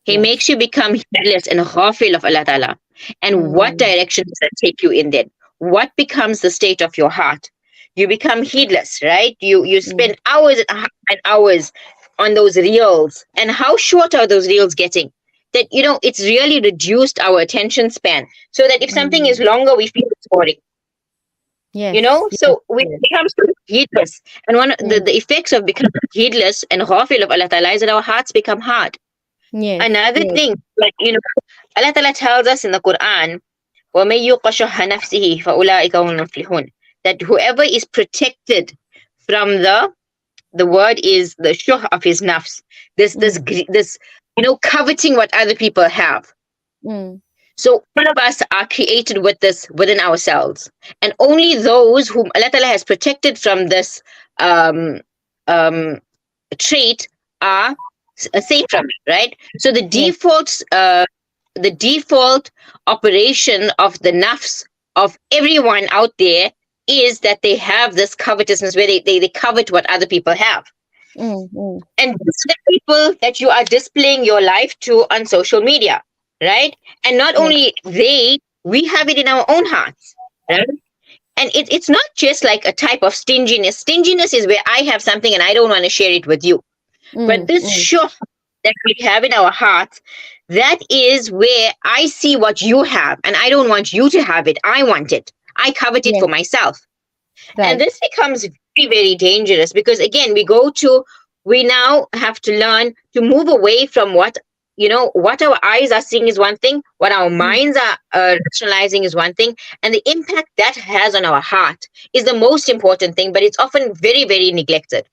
He makes Yes. you become heedless and ghafil of Allah Ta'ala. And what Mm. direction does that take you in then? What becomes the state of your heart? You become heedless, right? You Mm. spend hours and hours on those reels. And how short are those reels getting? That it's really reduced our attention span. So that if something is Mm. longer, we feel it's boring. Yes. Yes. So we Yes. become sort of heedless. And one of the, Mm. the effects of becoming heedless and ghafil of Allah Ta'ala is that our hearts become hard. Yes. Another Yes. thing, Allah Ta'ala tells us in the Quran, وَمَن يُوقَ شُحَّ نَفْسِهِ فَأُولَٰئِكَ هُمُ الْمُفْلِحُونَ, that whoever is protected from the word is the shuh of his nafs, Mm. this coveting what other people have. Mm. So all of us are created with this within ourselves, and only those whom Allah Ta'ala has protected from this um, um, trait are safe from it, right? So Yes. the default operation of the nafs of everyone out there is that they have this covetousness where they covet what other people have. Mm. Mm. And these are the people that you are displaying your life to on social media, right? And not Yes. only we have it in our own hearts, right? And it's not just like a type of stinginess. Stinginess is where I have something and I don't want to share it with you. But Mm. this Mm. shuh that we have in our hearts, that is where I see what you have and I don't want you to have it. I want it. I covet it Yes. for myself. And Right. this becomes very, very dangerous because again, we now have to learn to move away from what our eyes are seeing is one thing, what our Mm. minds are rationalizing is one thing, and the impact that has on our heart is the most important thing, but it's often very, very neglected.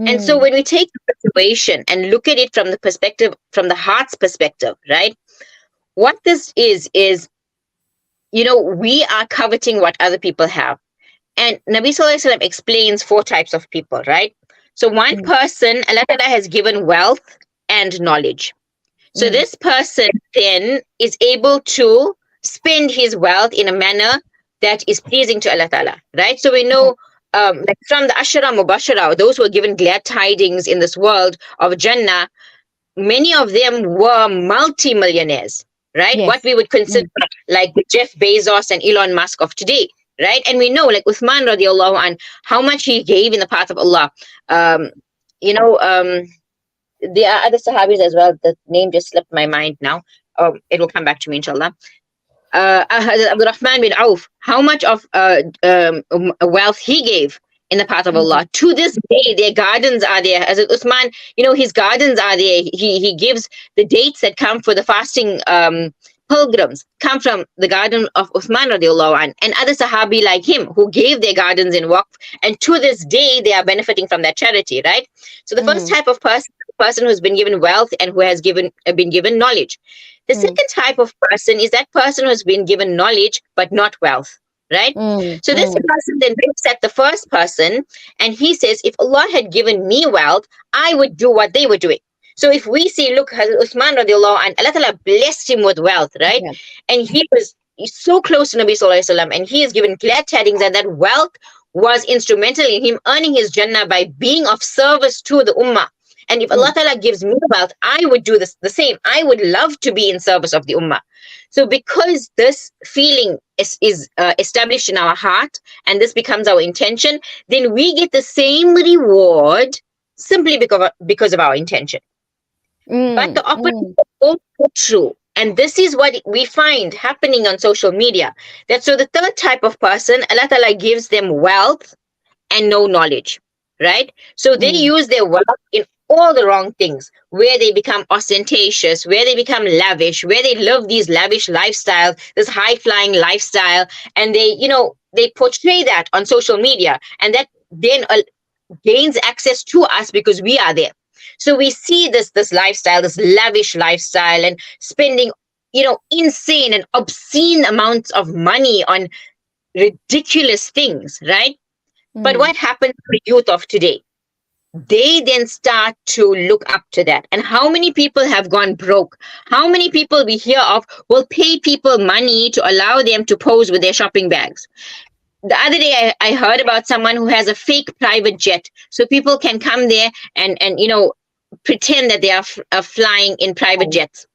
And so Mm. when we take the situation and look at it from the perspective, from the heart's perspective, right? What this is, we are coveting what other people have. And Nabi Sallallahu Alaihi Wasallam explains four types of people, right? So one Mm. person, Allah Ta'ala has given wealth and knowledge. So Mm. this person then is able to spend his wealth in a manner that is pleasing to Allah Ta'ala, right? So we Right. know like from the Ashara Mubashara, those who are given glad tidings in this world of Jannah, many of them were multi-millionaires, right? What Yes. we would consider Mm. like the Jeff Bezos and Elon Musk of today, right? And we know like Uthman radiallahu an, how much he gave in the path of Allah. Um, you know, um, there are other Sahabis as well. The name just slipped my mind now. It will come back to me, inshallah. Abdurrahman bin Auf, how much of wealth he gave in the path of Mm. Allah. To this day, their gardens are there. As Uthman, his gardens are there. He gives the dates that come for the fasting pilgrims come from the garden of Uthman radiallahu anh, and other Sahabi like him who gave their gardens in waqf, and to this day they are benefiting from that charity, right? So the first Mm. type of person who's been given wealth and who has been given knowledge. The Mm. second type of person is that person who has been given knowledge but not wealth, right? Mm. So this Mm. person then looks at the first person and he says, if Allah had given me wealth, I would do what they were doing. So if we see, look, Hazrat Uthman radiallahu anh, Allah Ta'ala blessed him with wealth, right? Yeah. And he's so close to Nabi Sallallahu Alaihi Wasallam, and he is given glad tidings that wealth was instrumental in him earning his Jannah by being of service to the Ummah. And if Allah Mm. Ta'ala gives me wealth, I would do this the same. I would love to be in service of the Ummah. So because this feeling is established in our heart and this becomes our intention, then we get the same reward simply because of our intention. But Mm. the opposite Mm. is also true. And this is what we find happening on social media. That so the third type of person, Allah Ta'ala gives them wealth and no knowledge, right? So they Mm. use their wealth in all the wrong things, where they become ostentatious, where they become lavish, where they live these lavish lifestyles, this high flying lifestyle, and they, they portray that on social media, and that then gains access to us because we are there. So we see this lifestyle, this lavish lifestyle, and spending, insane and obscene amounts of money on ridiculous things, right? But Mm. what happens to the youth of today? They then start to look up to that. And how many people have gone broke? How many people we hear of will pay people money to allow them to pose with their shopping bags? The other day, I heard about someone who has a fake private jet, so people can come there and pretend that they are flying in private Oh, jets.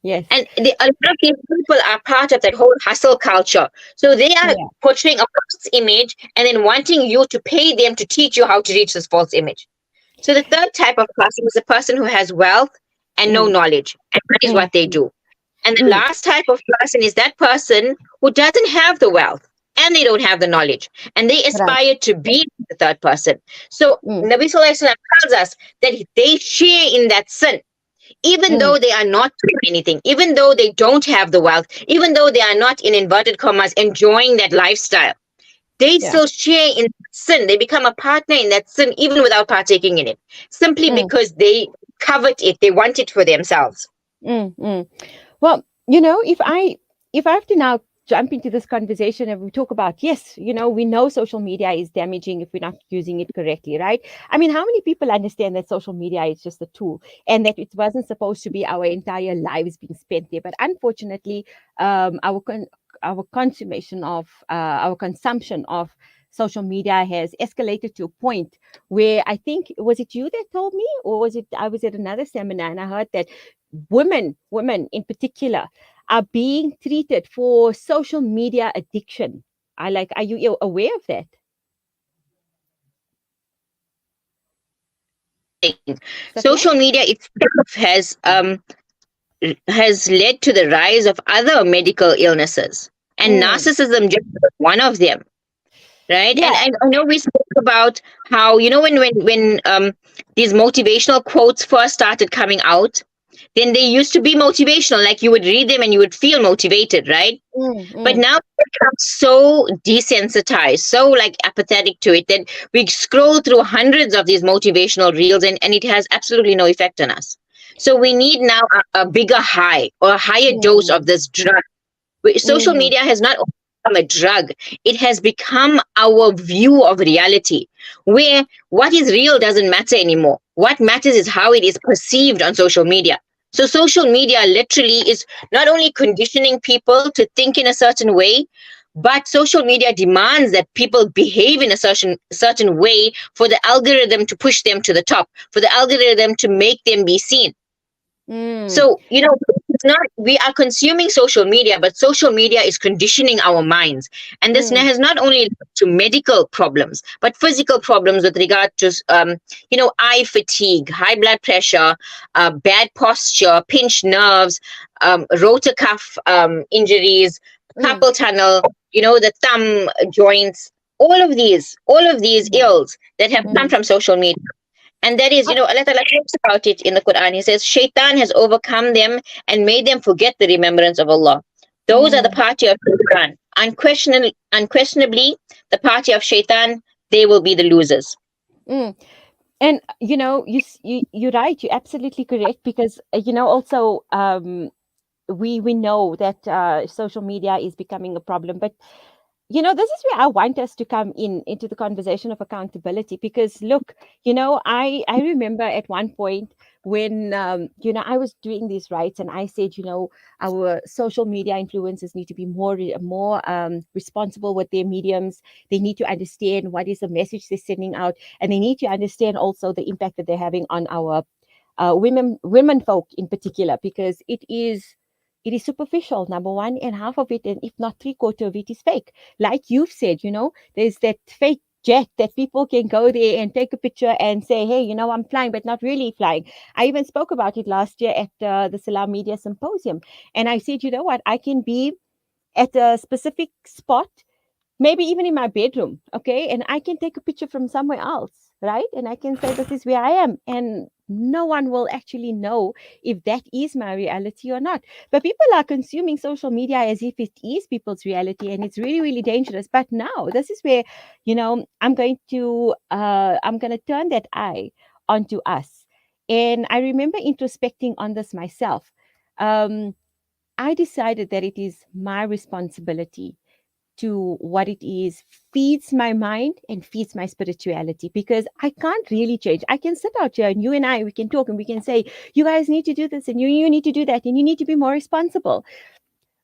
yes. And a lot of these people are part of that whole hustle culture. So they are Yeah. portraying a false image and then wanting you to pay them to teach you how to reach this false image. So the third type of person is the person who has wealth and no Mm. knowledge, and that is Mm. what they Mm. do. And the Mm. last type of person is that person who doesn't have the wealth and they don't have the knowledge, and they Right. aspire to be the third person. So Mm. Nabi Sallallahu Alaihi Wasallam tells us that they share in that sin, even Mm. though they are not doing anything, even though they don't have the wealth, even though they are not, in inverted commas, enjoying that lifestyle. They Yeah. still share in sin. They become a partner in that sin even without partaking in it, simply Mm. because they covet it, they want it for themselves. Mm. Mm. Well, if I have to now jump into this conversation and we talk about, yes, we know social media is damaging if we're not using it correctly, right? I mean, how many people understand that social media is just a tool and that it wasn't supposed to be our entire lives being spent there? But unfortunately, our consummation of our consumption of social media has escalated to a point where I think, was it you that told me, or was it I was at another seminar and I heard that women in particular are being treated for social media addiction. Are you aware of that? Safia? Social media itself has led to the rise of other medical illnesses, and Mm, narcissism just one of them, right? And yeah. I know we spoke about how, when these motivational quotes first started coming out, then they used to be motivational, like you would read them and you would feel motivated, right? Mm, But mm, now we become so desensitized, so like apathetic to it, that we scroll through hundreds of these motivational reels, and it has absolutely no effect on us. So we need now a bigger high or a higher dose of mm, this drug. Social mm, media has not only become a drug, it has become our view of reality, where what is real doesn't matter anymore. What matters is how it is perceived on social media. So social media literally is not only conditioning people to think in a certain way, but social media demands that people behave in a certain way for the algorithm to push them to the top, for the algorithm to make them be seen. mm, So, it's not, we are consuming social media, but social media is conditioning our minds. And this mm, has not only led to medical problems, but physical problems with regard to, eye fatigue, high blood pressure, bad posture, pinched nerves, rotor cuff injuries, mm, carpal tunnel, the thumb joints, all of these mm, ills that have come mm. from social media. And that is, Allah Ta'ala talks about it in the Quran. He says, Shaitan has overcome them and made them forget the remembrance of Allah. Those are the Mm, party of Shaitan. Unquestionably, the party of Shaitan, they will be the losers. mm. And you're right. You're absolutely correct because also we know that social media is becoming a problem, but this is where I want us to come into the conversation of accountability because look, I remember at one point when I was doing these rights and I said, our social media influencers need to be more responsible with their mediums. They need to understand what is the message they're sending out, and they need to understand also the impact that they're having on our women folk in particular, because it is superficial, number one, and half of it, and if not three-quarter of it, is fake. Like you've said, there's that fake jet that people can go there and take a picture and say, hey, I'm flying, but not really flying. I even spoke about it last year at the Salam Media Symposium. And I said, you know what, I can be at a specific spot, maybe even in my bedroom, okay? And I can take a picture from somewhere else. right? And I can say this is where I am. And no one will actually know if that is my reality or not. But people are consuming social media as if it is people's reality, and it's really, really dangerous. But now this is where, I'm going to turn that eye onto us. And I remember introspecting on this myself. Um, I decided that it is my responsibility to what it is feeds my mind and feeds my spirituality, because I can't really change. I can sit out here and you and I, we can talk and we can say, you guys need to do this and you need to do that and you need to be more responsible.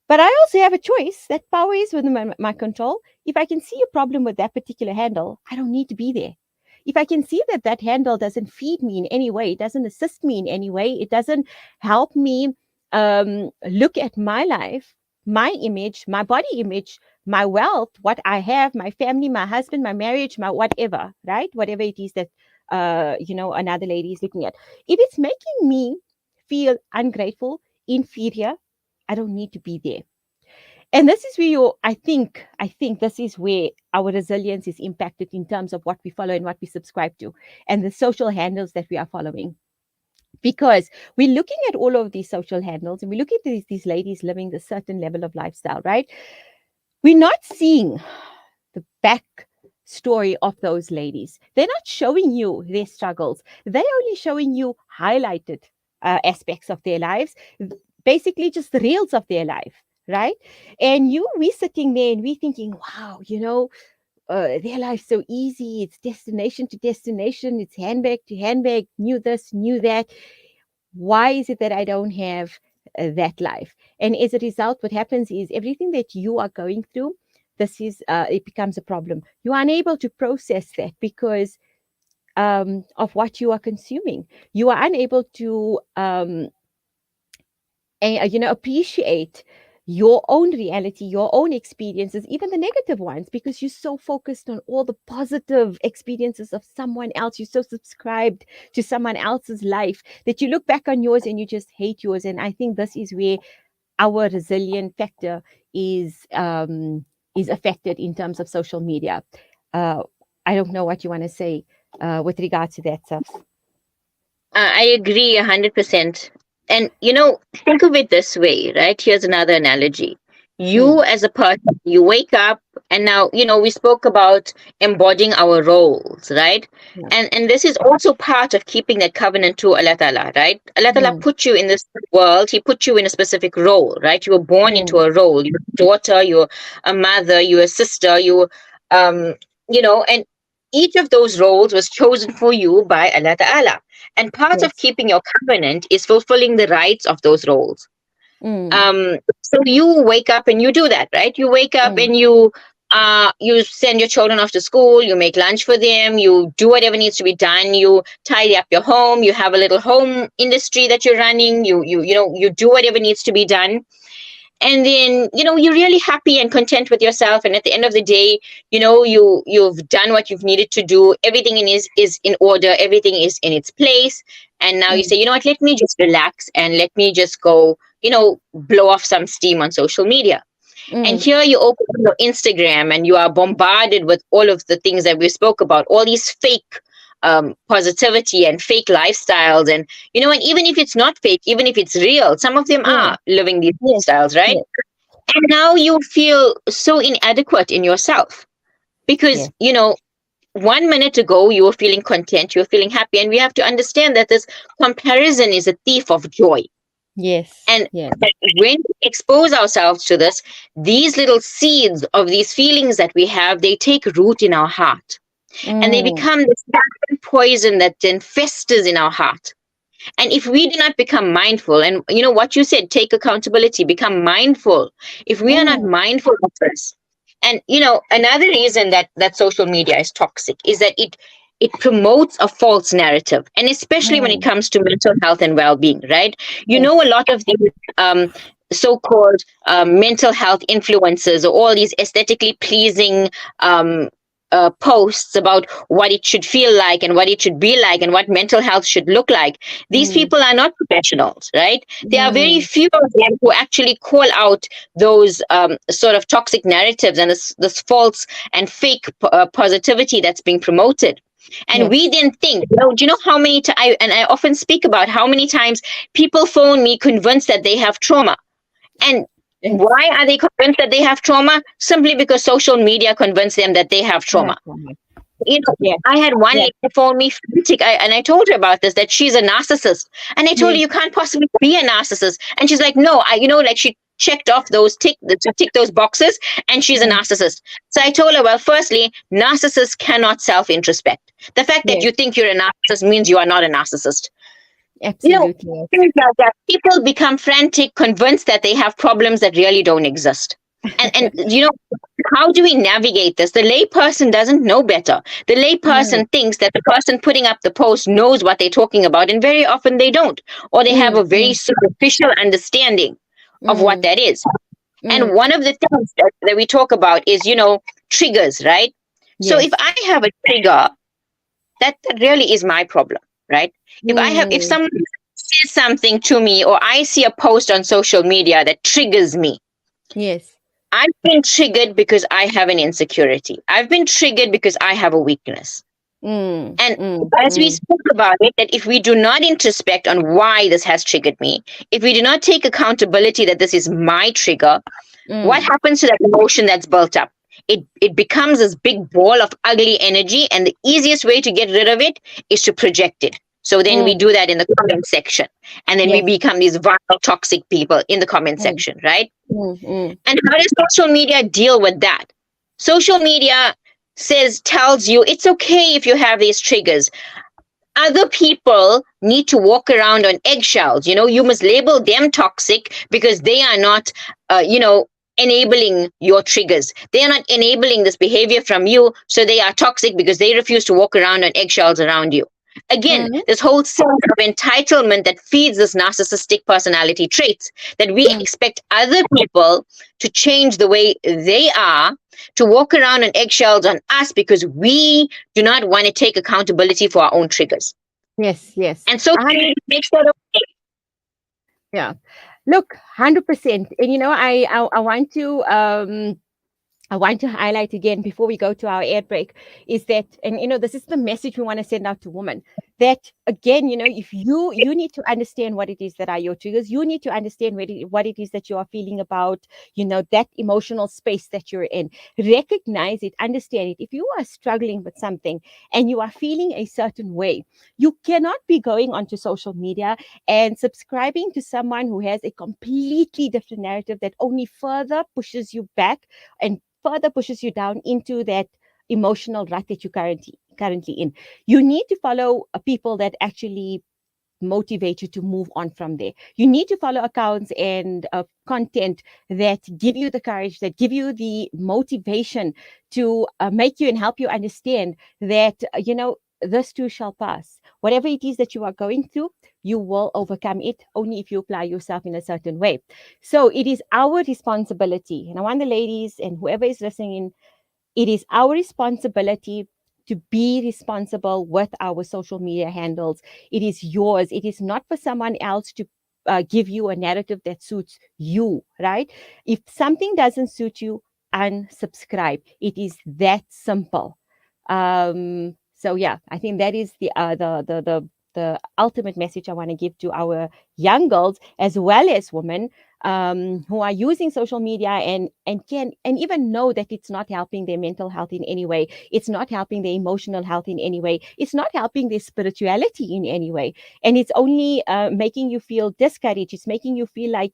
But I also have a choice. That power is within my control. If I can see a problem with that particular handle, I don't need to be there. If I can see that that handle doesn't feed me in any way, it doesn't assist me in any way, it doesn't help me look at my life, my image, my body image, my wealth, what I have, my family, my husband, my marriage, my whatever, right? Whatever it is that, another lady is looking at. If it's making me feel ungrateful, inferior, I don't need to be there. And this is where I think this is where our resilience is impacted in terms of what we follow and what we subscribe to and the social handles that we are following. Because we're looking at all of these social handles and we look at these ladies living this certain level of lifestyle, right? We're not seeing the back story of those ladies. They're not showing you their struggles. They're only showing you highlighted aspects of their lives, basically just the reels of their life, right? And we sitting there and we thinking, wow, their life's so easy. It's destination to destination. It's handbag to handbag. Knew this, knew that. Why is it that I don't have that life? And as a result, what happens is everything that you are going through, it becomes a problem. You are unable to process that because of what you are consuming. You are unable to appreciate your own reality, your own experiences, even the negative ones, because you're so focused on all the positive experiences of someone else. You're so subscribed to someone else's life that you look back on yours and you just hate yours. And I think this is where our resilient factor is affected in terms of social media. Uh, I don't know what you want to say with regard to that, Safs. I agree 100%. And, think of it this way, right? Here's another analogy. Mm, You, as a person, you wake up, and now, we spoke about embodying our roles, right? yeah. And this is also part of keeping that covenant to Allah Ta'ala, right? Allah Ta'ala Mm, put you in this world, He put you in a specific role, right? You were born into mm, a role. You're a daughter, you're a mother, you're a sister, um, and each of those roles was chosen for you by Allah Ta'ala. And part of yes. keeping your covenant is fulfilling the rights of those roles. Mm, So you wake up and you do that, right? You wake up mm, and you send your children off to school, you make lunch for them, you do whatever needs to be done, you tidy up your home, you have a little home industry that you're running, you do whatever needs to be done. And then you're really happy and content with yourself, and at the end of the day, you've done what you've needed to do. Everything is in order, everything is in its place. And now you mm, say, what, let me just relax and let me just go, blow off some steam on social media. And mm, here you open your Instagram and you are bombarded with all of the things that we spoke about, all these fake positivity and fake lifestyles. And even if it's not fake, even if it's real, some of them mm. are living these Yes, lifestyles, right? yes, And now you feel so inadequate in yourself because, yes, 1 minute ago you were feeling content, you were feeling happy. And we have to understand that this comparison is a thief of joy. yes, And yes. that when we expose ourselves to this, these little seeds of these feelings that we have, they take root in our heart. And they Mm, become this silent poison that then festers in our heart. And if we do not become mindful, and what you said, take accountability, become mindful. If we are not mm, mindful of this, and another reason that social media is toxic is that it promotes a false narrative, and especially when it mm. comes to mental health and well-being, right? Yes. A lot of these so-called mental health influencers, or all these aesthetically pleasing posts about what it should feel like and what it should be like and what mental health should look like. These Mm, people are not professionals, right? There are very mm, few of them who actually call out those sort of toxic narratives and this false and fake positivity that's being promoted. And we Yes. then think, do you know how many times, and I often speak about how many times people phone me convinced that they have trauma. And Yes. why are they convinced that they have trauma? Simply because social media convinced them that they have Yes. trauma. Yes. I had one Yes. lady phone me frantic, and I told her about this, that she's a narcissist, and I told her, Yes. you can't possibly be a narcissist, and she's like, no, like she checked off to tick those boxes, and she's a Yes. narcissist. So I told her, well, firstly, narcissists cannot self introspect. The fact that Yes. you think you're a narcissist means you are not a narcissist. you know Absolutely. Yes. Things like that. People become frantic, convinced that they have problems that really don't exist. And how do we navigate this? The layperson doesn't know better. The No. layperson thinks that the person putting up the post knows what they're talking about, and very often they don't, or they have Mm, a very mm, superficial understanding of what mm, that is. And mm. one of the things that we talk about is, triggers, right? So if Yes. I have a trigger, that really is my problem, right? If Mm. someone says something to me, or I see a post on social media that triggers me, Yes. I've been triggered because I have an insecurity. I've been triggered because I have a weakness. Mm, And mm, as we mm, spoke about it, that if we do not introspect on why this has triggered me, if we do not take accountability that this is my trigger, what mm. happens to that emotion that's built up? It becomes this big ball of ugly energy, and the easiest way to get rid of it is to project it. So then we Mm. do that in the comment section, and then we Yes. become these vile, toxic people in the comment Mm, section, right? mm, mm. And how does social media deal with that? Social media tells you it's okay if you have these triggers. Other people need to walk around on eggshells. You must label them toxic because they are not, enabling your triggers. They are not enabling this behavior from you. So they are toxic because they refuse to walk around on eggshells around you. Again, Mm, this whole sense of entitlement that feeds this narcissistic personality traits, that we mm. expect other people to change the way they are, to walk around on eggshells on us because we do not want to take accountability for our own triggers. Yes. Yes. And social media makes that okay. Yeah. Look, 100%. And I want to highlight again before we go to our air break is that, and this is the message we want to send out to women, that again, if you need to understand what it is that are your triggers. You need to understand what it is that you are feeling about, that emotional space that you're in. Recognize it, understand it. If you are struggling with something and you are feeling a certain way, you cannot be going onto social media and subscribing to someone who has a completely different narrative that only further pushes you back and further pushes you down into that emotional rut that you're currently in. You need to follow people that actually motivate you to move on from there. You need to follow accounts and content that give you the courage, that give you the motivation to make you and help you understand that, this too shall pass. Whatever it is that you are going through, you will overcome it only if you apply yourself in a certain way. So it is our responsibility. And I want the ladies and whoever is listening in, it is our responsibility to be responsible with our social media handles. It is yours. It is not for someone else to give you a narrative that suits you, right? If something doesn't suit you, unsubscribe. It is that simple. So yeah, I think that is the ultimate message I want to give to our young girls as well as women who are using social media and even know that it's not helping their mental health in any way. It's not helping their emotional health in any way. It's not helping their spirituality in any way. And it's only making you feel discouraged. It's making you feel like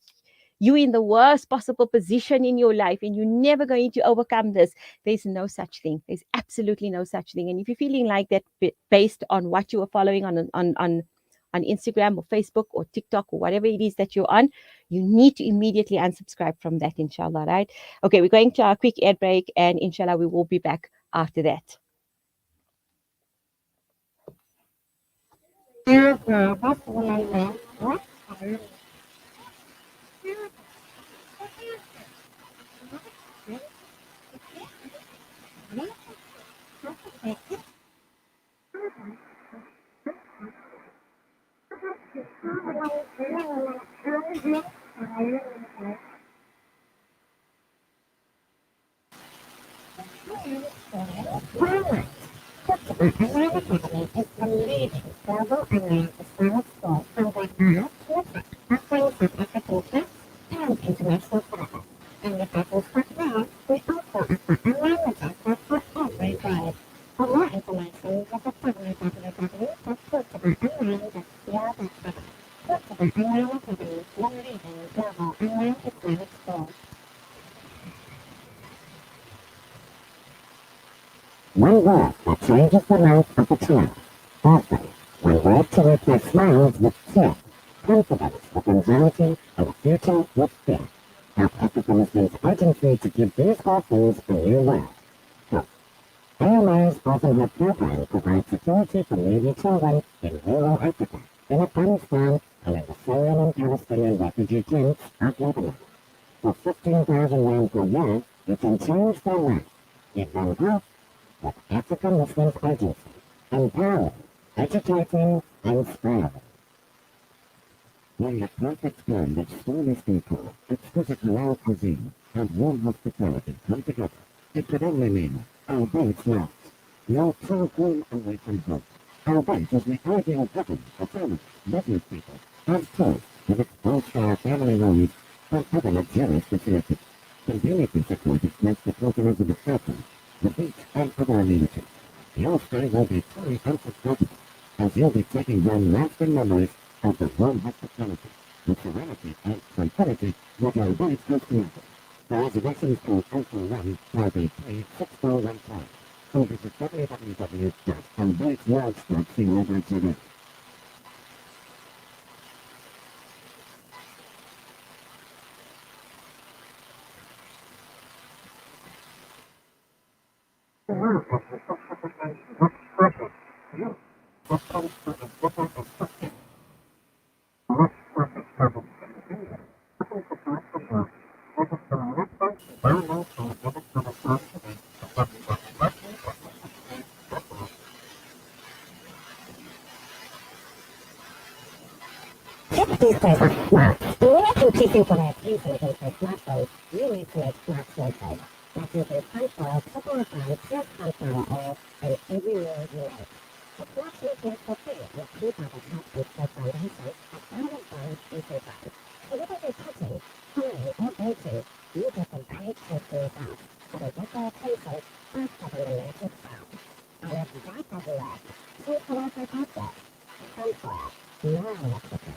you're in the worst possible position in your life and you're never going to overcome this. There's no such thing. There's absolutely no such thing. And if you're feeling like that based on what you are following on Instagram or Facebook or TikTok or whatever it is that you're on, you need to immediately unsubscribe from that, inshallah, right? Okay, we're going to our quick ad break and inshallah we will be back after that. global online Islamic school from Vietnam to Egypt, offering South African kids and international classes. And with lessons for there, we also offer online madrasa for every grade. For more information, visit www.portugalonline.co.za. Portugal Online Academy, your leading global online Islamic school. One word that changes the life of a child. Often, one word to replace smiles with fear, confidence with anxiety, and a future with fear. South Africa Muslims urgency to give these orphans a new world. Hope. AMRs often have programs provide security for needy children in rural Africa, in Afghanistan, and in the Syrian and Palestinian refugee camps of Lebanon. For 15,000 rand per year, you can change their life. In one group, with African Muslims Agency, empowering, educating, inspiring. When the perfect blend of Polish people, exquisite halal cuisine, and warm hospitality come together, it could only mean our boats lost. No true home away from home. Our boat is the ideal button for families, business people, and tourists with its 4-star family rooms and other luxurious facilities. Conveniently situated next to pilgrims of the circle, the beach, and other amenities. Your stay will be truly unforgettable, as you'll be taking home lasting memories of the warm hospitality, the serenity and tranquility that our boat has created. The reservations call 021-583-6415. Or visit www.embraceworlds.co.za. These days are smart. In order to keep people their attention against their smartphones, you need to make smart choices. That includes control, couple of times, just control all, and every meal you make. The smart choices for food will keep our health and stay foundations as well as bonds and survive. So whether you're cooking, cleaning, or baking, you get the right choice for yourself. That'll get their attention faster than the magic sound. And if that doesn't work, choose the local outlet. Sunflower, non-electrical,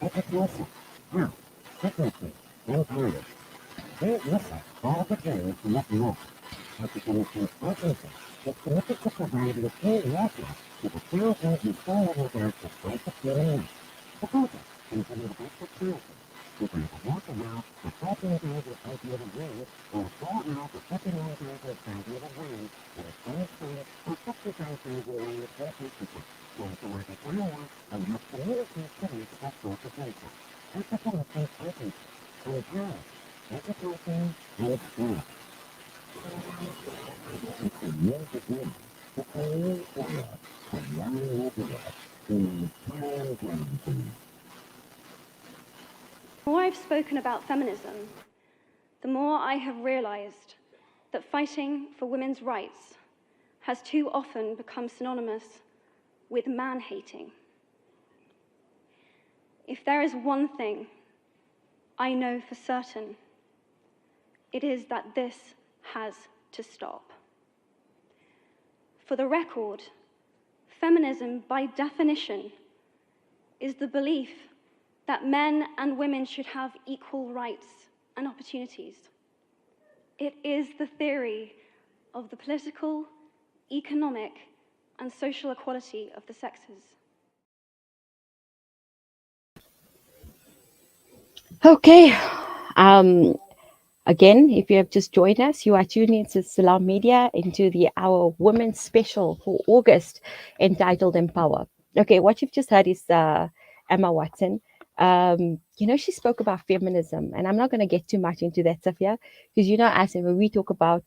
education, health, fitness, and planning. Please listen all the journeys to let more. African Agency is committed to providing free water to the thousands who fall without the price of human life. The project, including the best of charities, provides water now for 14,800 rand or 4 hours for 59,500 rand at a 25 or 55,000 rand per capita. And to work at area and help communities to reach their full potential. African Agency, empower, educating, and inspiring. It's a new beginning. It's a new era. A young Nigeria in time guarantee. The more I've spoken about feminism, the more I have realized that fighting for women's rights has too often become synonymous with man-hating. If there is one thing I know for certain, it is that this has to stop. For the record, feminism, by definition, is the belief that men and women should have equal rights and opportunities. It is the theory of the political, economic, and social equality of the sexes. Okay. Um, Again, if you have just joined us, you are tuning into Salam Media into the Our Women's Special for August entitled Empower. Okay, what you've just heard is Emma Watson. She spoke about feminism, and I'm not going to get too much into that, Safia, because you know us, and when we talk about.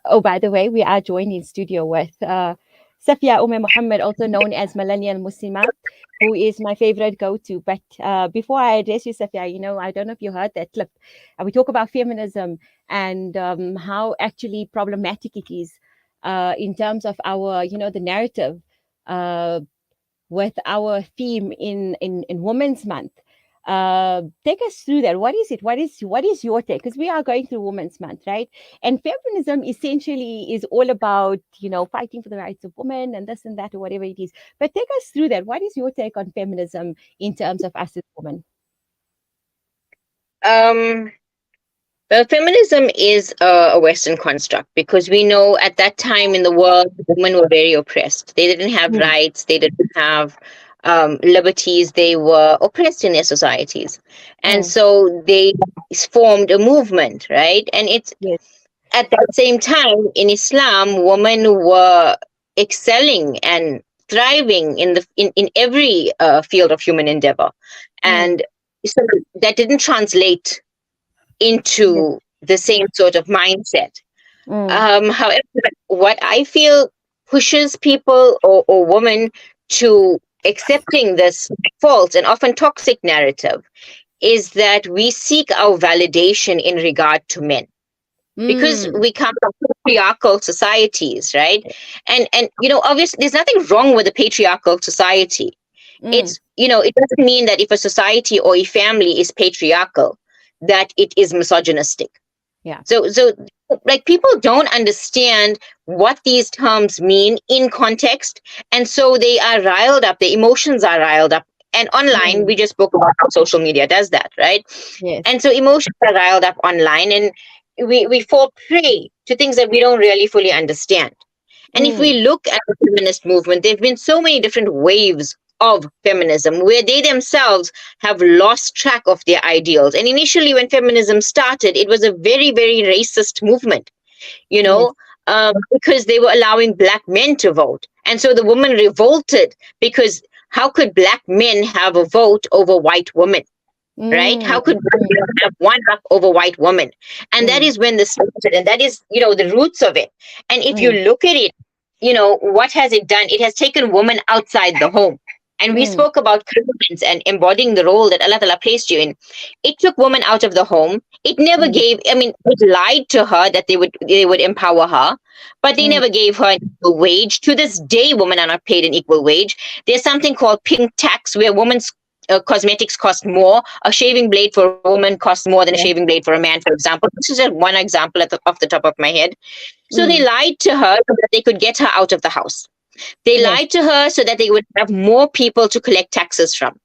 Oh, by the way, we are joined in studio with Safia Ummi Muhammed, also known as Millennial Muslima, who is my favorite go-to. But before I address you, Safia, I don't know if you heard that clip. We talk about feminism and how actually problematic it is in terms of our, the narrative. Uh, with our theme in Women's Month. Take us through that. What is it? What is your take? Because we are going through Women's Month, right? And feminism essentially is all about fighting for the rights of women and this and that or whatever it is. But take us through that. What is your take on feminism in terms of us as women? Um, well, feminism is a Western construct because we know at that time in the world, women were very oppressed. They didn't have Mm, rights, they didn't have liberties, they were oppressed in their societies. And mm, so they formed a movement, right? And it's yes. at that same time in Islam, women were excelling and thriving in every field of human endeavor. Mm, And so that didn't translate yes. into the same sort of mindset. Mm, However, what I feel pushes people or women to accepting this false and often toxic narrative is that we seek our validation in regard to men because mm, we come from patriarchal societies, right? And obviously there's nothing wrong with a patriarchal society. mm, It doesn't mean that if a society or a family is patriarchal that it is misogynistic. yeah. So like people don't understand what these terms mean in context, and so they are riled up, their emotions are riled up. And online, Mm, we just spoke about how social media does that, right? yes. And so emotions are riled up online, and we fall prey to things that we don't really fully understand. And if Mm, we look at the feminist movement, there have been so many different waves of feminism where they themselves have lost track of their ideals. And initially, when feminism started, it was a very, very racist movement, you yes. know, because they were allowing black men to vote. And so the women revolted because how could black men have a vote over white women? Right? Mm, How could black mm, men have one up over white women? And that mm, is when this started, and that is, the roots of it. And if you mm, look at it, what has it done? It has taken women outside the home. And we mm, spoke about confidence and embodying the role that Allah Ta'ala placed you in. It took women out of the home. It never mm, gave, I mean, it lied to her that they would empower her, but they mm. never gave her an equal wage. To this day, women are not paid an equal wage. There's something called pink tax where women's cosmetics cost more. A shaving blade for a woman costs more than a Yeah. shaving blade for a man, for example. This is just one example off the top of my head. So they Mm. lied to her so that they could get her out of the house. They Yes. lied to her so that they would have more people to collect taxes from.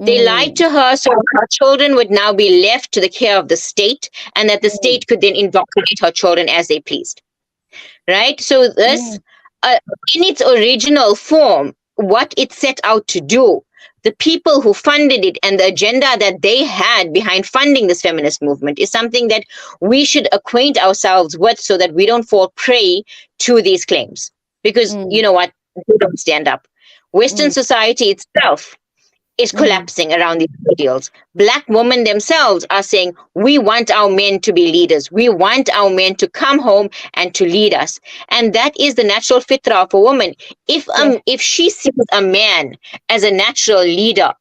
They lied Mm. to her so her children would now be left to the care of the state and that the Mm. state could then indoctrinate her children as they pleased. Right? So Mm. this, uh, in its original form, what it set out to do, the people who funded it and the agenda that they had behind funding this feminist movement is something that we should acquaint ourselves with so that we don't fall prey to these claims. Because you Mm. know what? They don't stand up. Western Mm. society itself is Mm. collapsing around these ideals. Black women themselves are saying, we want our men to be leaders. We want our men to come home and to lead us. And that is the natural fitrah of a woman. Yes. If she sees a man as a natural leader,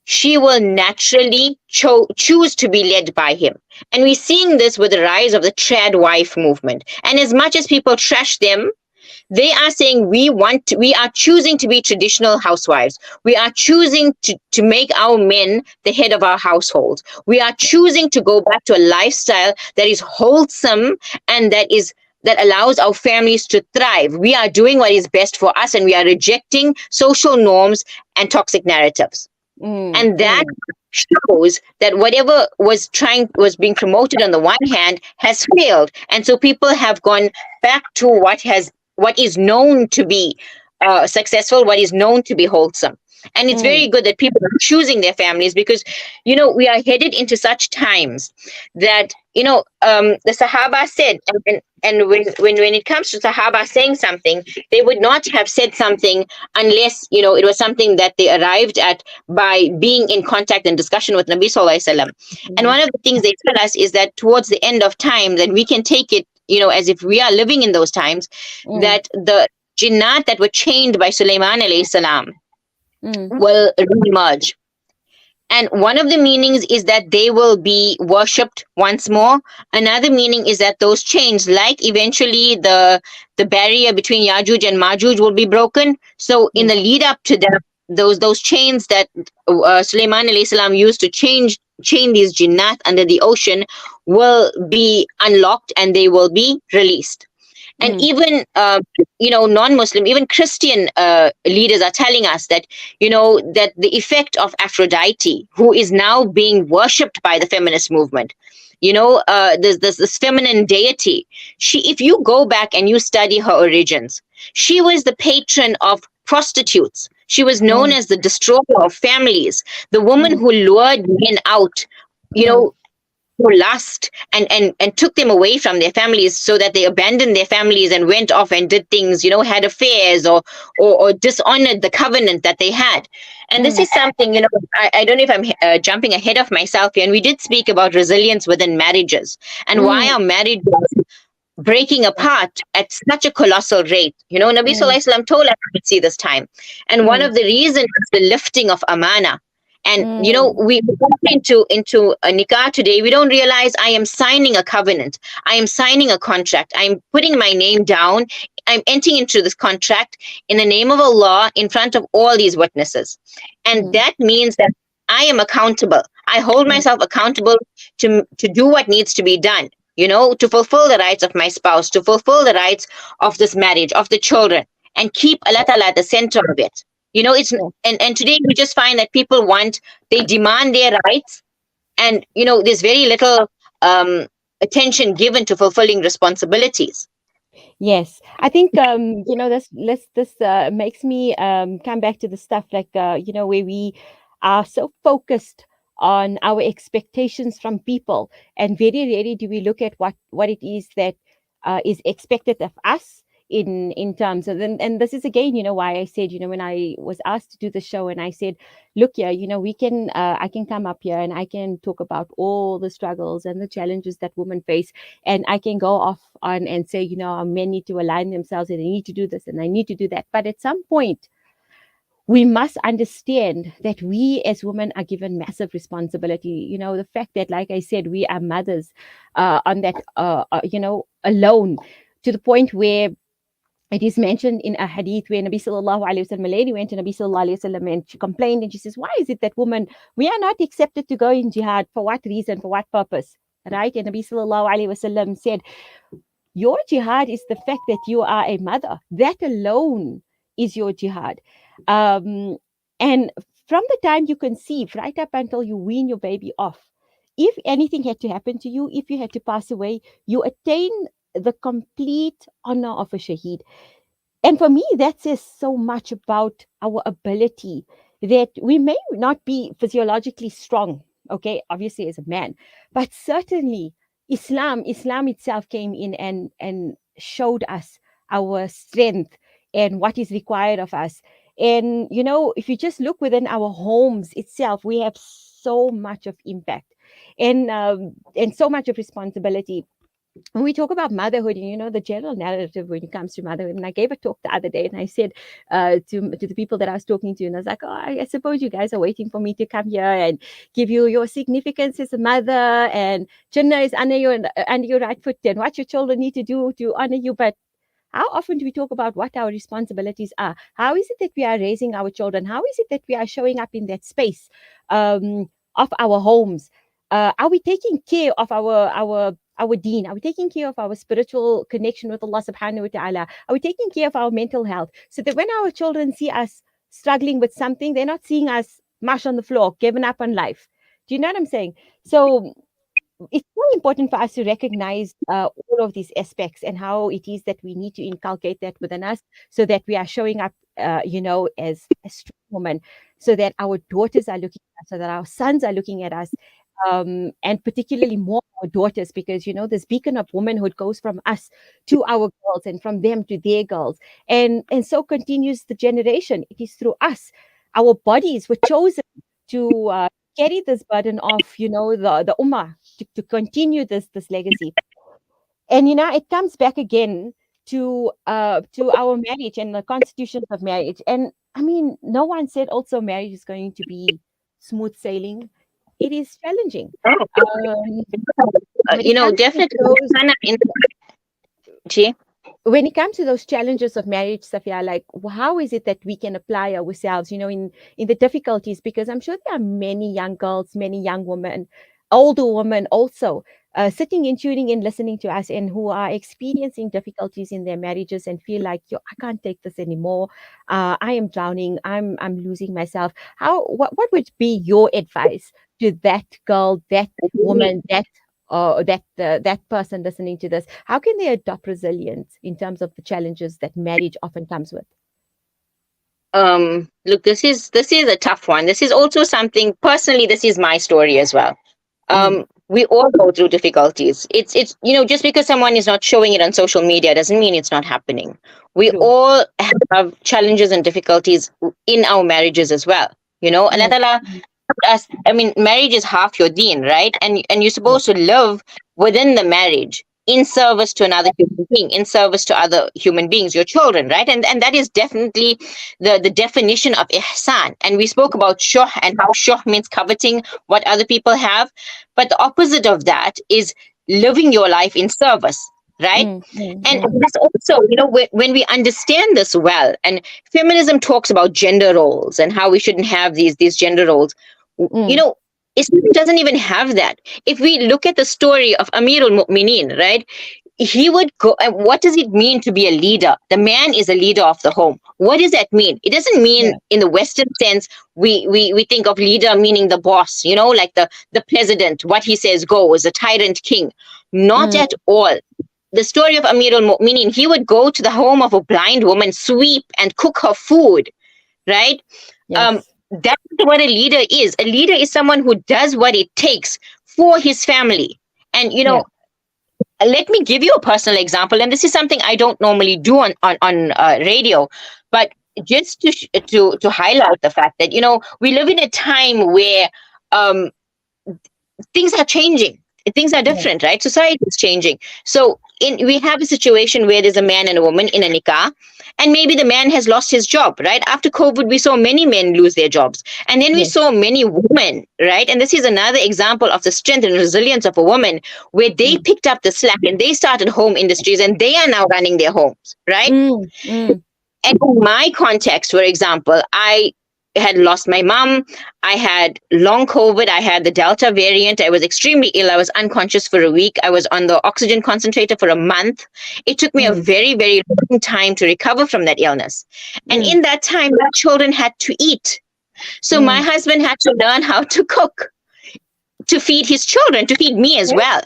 she will naturally choose to be led by him. And we're seeing this with the rise of the trad wife movement. And as much as people trash them, they are saying we are choosing to be traditional housewives. We are choosing to make our men the head of our households. We are choosing to go back to a lifestyle that is wholesome and that allows our families to thrive. We are doing what is best for us and we are rejecting social norms and toxic narratives. Mm. And that Mm. shows that whatever was being promoted on the one hand has failed. And so people have gone back to what is known to be successful, what is known to be wholesome. And it's Mm, very good that people are choosing their families, because we are headed into such times that the Sahaba said, and when it comes to Sahaba saying something, they would not have said something unless it was something that they arrived at by being in contact and discussion with Nabi Sallallahu Alaihi Wasallam. And mm, one of the things they tell us is that towards the end of time, that we can take it as if we are living in those times, mm, that the jinnat that were chained by Sulaiman alayhi salam mm, will reemerge. And one of the meanings is that they will be worshipped once more. Another meaning is that those chains, like eventually the barrier between Yajuj and Majuj, will be broken. So in mm, the lead up to that, those chains that Sulaiman alayhi salam used to chain these jinnat under the ocean will be unlocked, and they will be released. And mm, even non-Muslim, even Christian leaders are telling us that that the effect of Aphrodite, who is now being worshipped by the feminist movement, there's this feminine deity. If you go back and you study her origins, she was the patron of prostitutes. She was known mm, as the destroyer of families, the woman mm, who lured men out, you mm, know for lust, and took them away from their families, so that they abandoned their families and went off and did things, had affairs, or dishonored the covenant that they had. And this mm, is something, I don't know if I'm jumping ahead of myself here, and we did speak about resilience within marriages, and why mm, are marriages breaking apart at such a colossal rate. Nabi mm, Sallallahu Alaihi Wasallam told us to see this time. And one mm, of the reasons is the lifting of amana. And mm, we walk into a nikah today, we don't realize I am signing a covenant. I am signing a contract. I'm putting my name down. I'm entering into this contract in the name of Allah in front of all these witnesses. And mm, that means that I am accountable. I hold mm, myself accountable to do what needs to be done, to fulfill the rights of my spouse, to fulfill the rights of this marriage, of the children, and keep Allah Ta'ala at the center of it. It's yeah. and today we just find that people they demand their rights, and there's very little attention given to fulfilling responsibilities. Yes, I think this makes me come back to the stuff like where we are so focused on our expectations from people, and very rarely do we look at what it is that is expected of us in terms of, and this is again why I said when I was asked to do the show, and I said, look here, we can I can come up here and I can talk about all the struggles and the challenges that women face, and I can go off on and say, men need to align themselves and they need to do this and I need to do that. But at some point, we must understand that we as women are given massive responsibility. The fact that, like I said, we are mothers on that, alone, to the point where it is mentioned in a hadith where Nabi sallallahu alayhi wasallam, a lady went to Nabi sallallahu alayhi wasallam and she complained and she says, why is it that women, we are not accepted to go in jihad? For what reason? For what purpose? Right? And Nabi sallallahu alayhi wasallam said, your jihad is the fact that you are a mother. That alone is your jihad. Um, and from the time you conceive right up until you wean your baby off, if anything had to happen to you, if you had to pass away, you attain the complete honor of a shaheed. And for me, that says so much about our ability, that we may not be physiologically strong, okay, obviously as a man, but certainly Islam itself came in and showed us our strength and what is required of us. And if you just look within our homes itself, we have so much of impact and so much of responsibility. When we talk about motherhood, and the general narrative when it comes to motherhood, and I gave a talk the other day, and I said to the people that I was talking to, and I was like, oh, I suppose you guys are waiting for me to come here and give you your significance as a mother, and Jannah is under your right foot, and what your children need to do to honor you. But how often do we talk about what our responsibilities are? How is it that we are raising our children? How is it that we are showing up in that space of our homes? Are we taking care of our deen? Are we taking care of our spiritual connection with Allah subhanahu wa ta'ala? Are we taking care of our mental health? So that when our children see us struggling with something, they're not seeing us mash on the floor, giving up on life. Do you know what I'm saying? So it's so important for us to recognize all of these aspects and how it is that we need to inculcate that within us, so that we are showing up as a strong woman, so that our daughters are looking at us, so that our sons are looking at us, and particularly more our daughters, because this beacon of womanhood goes from us to our girls, and from them to their girls, and so continues the generation. It is through us. Our bodies were chosen to carry this burden of the ummah, to continue this legacy. And it comes back again to our marriage and the constitutions of marriage. And I mean, no one said also marriage is going to be smooth sailing. It is challenging. Um, when it comes to Definitely. those Hannah, Gee. when it comes to those challenges of marriage, Safia, like how is it that we can apply ourselves, in the difficulties? Because I'm sure there are many young girls, many young women, older women also, sitting in, tuning in, listening to us, and who are experiencing difficulties in their marriages and feel like, yo, I can't take this anymore. I am drowning. I'm losing myself. What would be your advice to that girl, that woman, that person listening to this? How can they adopt resilience in terms of the challenges that marriage often comes with? Look, this is a tough one. This is also something personally. This is my story as well. Mm, We all go through difficulties. It's just because someone is not showing it on social media doesn't mean it's not happening. We true. all have challenges and difficulties in our marriages as well. Allah Yes. Ta'ala us. I mean, marriage is half your deen, right? And you're Yes. supposed to live within the marriage in service to another human being, in service to other human beings, your children, right? And that is definitely the definition of ihsan. And we spoke about shuh, and how shuh means coveting what other people have, but the opposite of that is living your life in service, right? Mm, mm, And mm. that's also, when we understand this well, and feminism talks about gender roles and how we shouldn't have these gender roles, you Mm. know, Islam doesn't even have that. If we look at the story of Amir al-Mu'mineen, right? He would go, and what does it mean to be a leader? The man is a leader of the home. What does that mean? It doesn't mean Yeah. in the Western sense we think of leader meaning the boss, like the president, what he says goes, the tyrant king. Not Mm. at all. The story of Amir al-Mu'mineen, he would go to the home of a blind woman, sweep and cook her food, right? Um, Yes. that's what a leader is. A leader is someone who does what it takes for his family. And Yeah. let me give you a personal example. And this is something I don't normally do on radio, but just to highlight the fact that we live in a time where um, things are changing. Things are Yes. different, right? Society is changing. So we have a situation where there's a man and a woman in a nikah, and maybe the man has lost his job, right? After COVID, we saw many men lose their jobs. And then we Yes. saw many women, right? And this is another example of the strength and resilience of a woman, where they Mm. picked up the slack and they started home industries and they are now running their homes, right? Mm. Mm. And in my context, for example, I had lost my mom. I had long COVID. I had the Delta variant. I was extremely ill. I was unconscious for a week. I was on the oxygen concentrator for a month. It took me a Mm. very, very long time to recover from that illness. And Mm. in that time, my children had to eat. So my Mm. husband had to learn how to cook to feed his children, to feed me as Yes. well.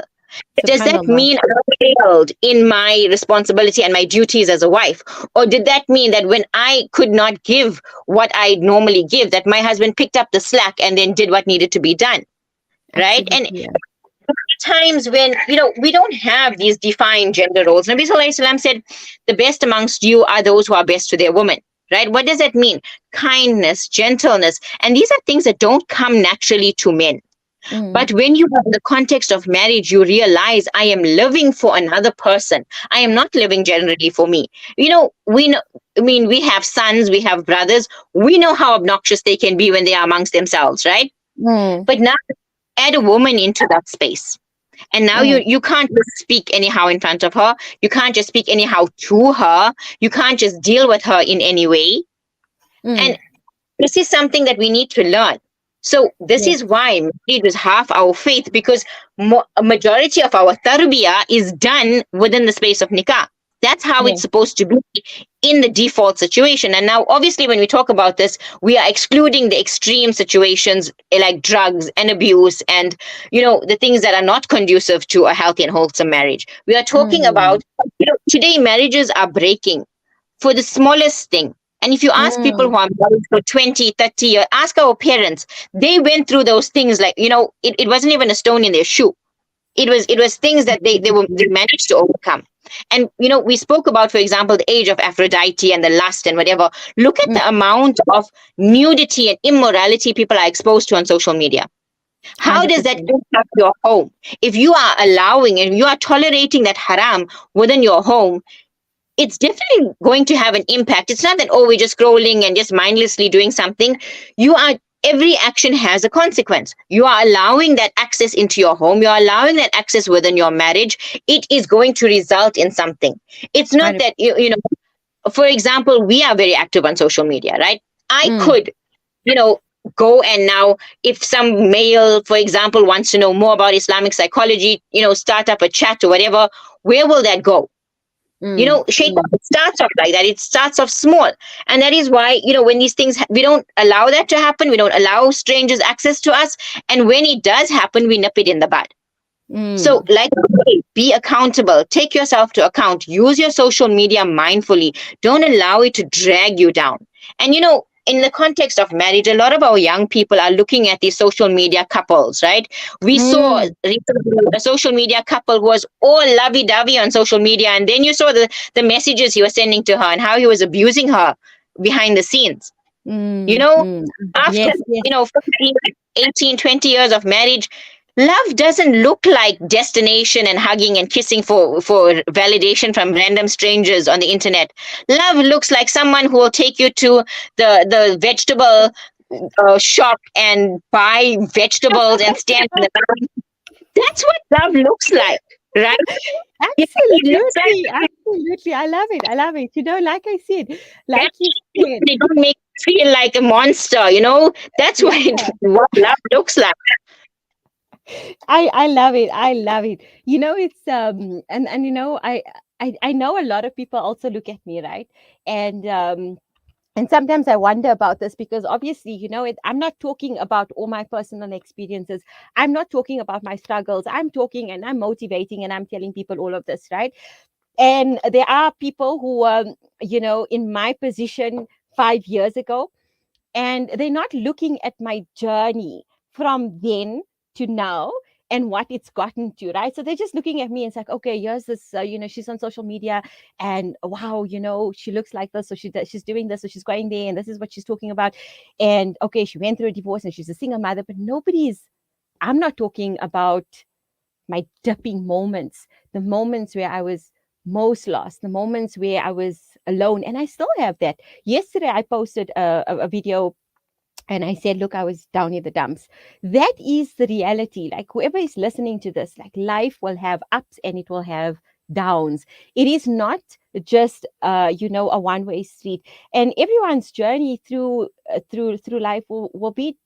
Does that Subhanallah. mean I failed in my responsibility and my duties as a wife? Or did that mean that when I could not give what I normally give, that my husband picked up the slack and then did what needed to be done? Right? And Absolutely. Yeah. times when, we don't have these defined gender roles. Nabi Sallallahu Alaihi Wasallam said, the best amongst you are those who are best to their women. Right? What does that mean? Kindness, gentleness. And these are things that don't come naturally to men. Mm. But when you are in the context of marriage, you realize I am living for another person. I am not living generally for me. We know, I mean, we have sons, we have brothers. We know how obnoxious they can be when they are amongst themselves, right? Mm. But now add a woman into that space. And now you, Mm. you can't just speak anyhow in front of her. You can't just speak anyhow to her. You can't just deal with her in any way. Mm. And this is something that we need to learn. So this Yes. is why marriage is half our faith, because a majority of our tarbiyah is done within the space of nikah. That's how Yeah. it's supposed to be in the default situation. And now, obviously, when we talk about this, we are excluding the extreme situations like drugs and abuse and, the things that are not conducive to a healthy and wholesome marriage. We are talking Mm. about, today marriages are breaking for the smallest thing. And if you ask people Mm. who are married for 20, 30 years, ask our parents, they went through those things like, it wasn't even a stone in their shoe. It was things that they managed to overcome. And we spoke about, for example, the age of Aphrodite and the lust and whatever. Look at Mm. the amount of nudity and immorality people are exposed to on social media. How does that 100%. impact your home? If you are allowing and you are tolerating that haram within your home, it's definitely going to have an impact. It's not that, oh, we're just scrolling and just mindlessly doing something. Every action has a consequence. You are allowing that access into your home. You're allowing that access within your marriage. It is going to result in something. It's not 100%. that, for example, we are very active on social media, right? I Mm. could, you know, go and now, if some male, for example, wants to know more about Islamic psychology, start up a chat or whatever, where will that go? Mm. Shaitan Mm. starts off like that. It starts off small. And that is why, when these things, we don't allow that to happen. We don't allow strangers access to us. And when it does happen, we nip it in the bud. So, Mm. like, be accountable. Take yourself to account. Use your social media mindfully. Don't allow it to drag you down. And, in the context of marriage, a lot of our young people are looking at these social media couples, right? We saw Mm. recently a social media couple who was all lovey dovey on social media. And then you saw the messages he was sending to her and how he was abusing her behind the scenes. You Mm. know, Mm. after, Yes, yes. 15, 18, 20 years of marriage, love doesn't look like destination and hugging and kissing for validation from random strangers on the internet. Love looks like someone who will take you to the vegetable shop and buy vegetables and stand in the line. That's what love looks like, right? It looks like Absolutely, absolutely. I love it. I love it. Like I said, that. like you said, They don't make you feel like a monster, That's yeah. what love looks like. I love it. I love it. It's and I know a lot of people also look at me, right? And and sometimes I wonder about this because obviously, I'm not talking about all my personal experiences. I'm not talking about my struggles. I'm talking and I'm motivating and I'm telling people all of this, right? And there are people who in my position 5 years ago, and they're not looking at my journey from then to now and what it's gotten to, right? So they're just looking at me and it's like, okay, here's this, she's on social media, and wow, she looks like this, so she's doing this, so she's going there, and this is what she's talking about. And okay, she went through a divorce and she's a single mother, but I'm not talking about my dipping moments, the moments where I was most lost, the moments where I was alone, and I still have that. Yesterday, I posted a video and I said, look, I was down in the dumps. That is the reality. Like, whoever is listening to this, like, life will have ups and it will have downs. It is not just a one-way street, and everyone's journey through life will be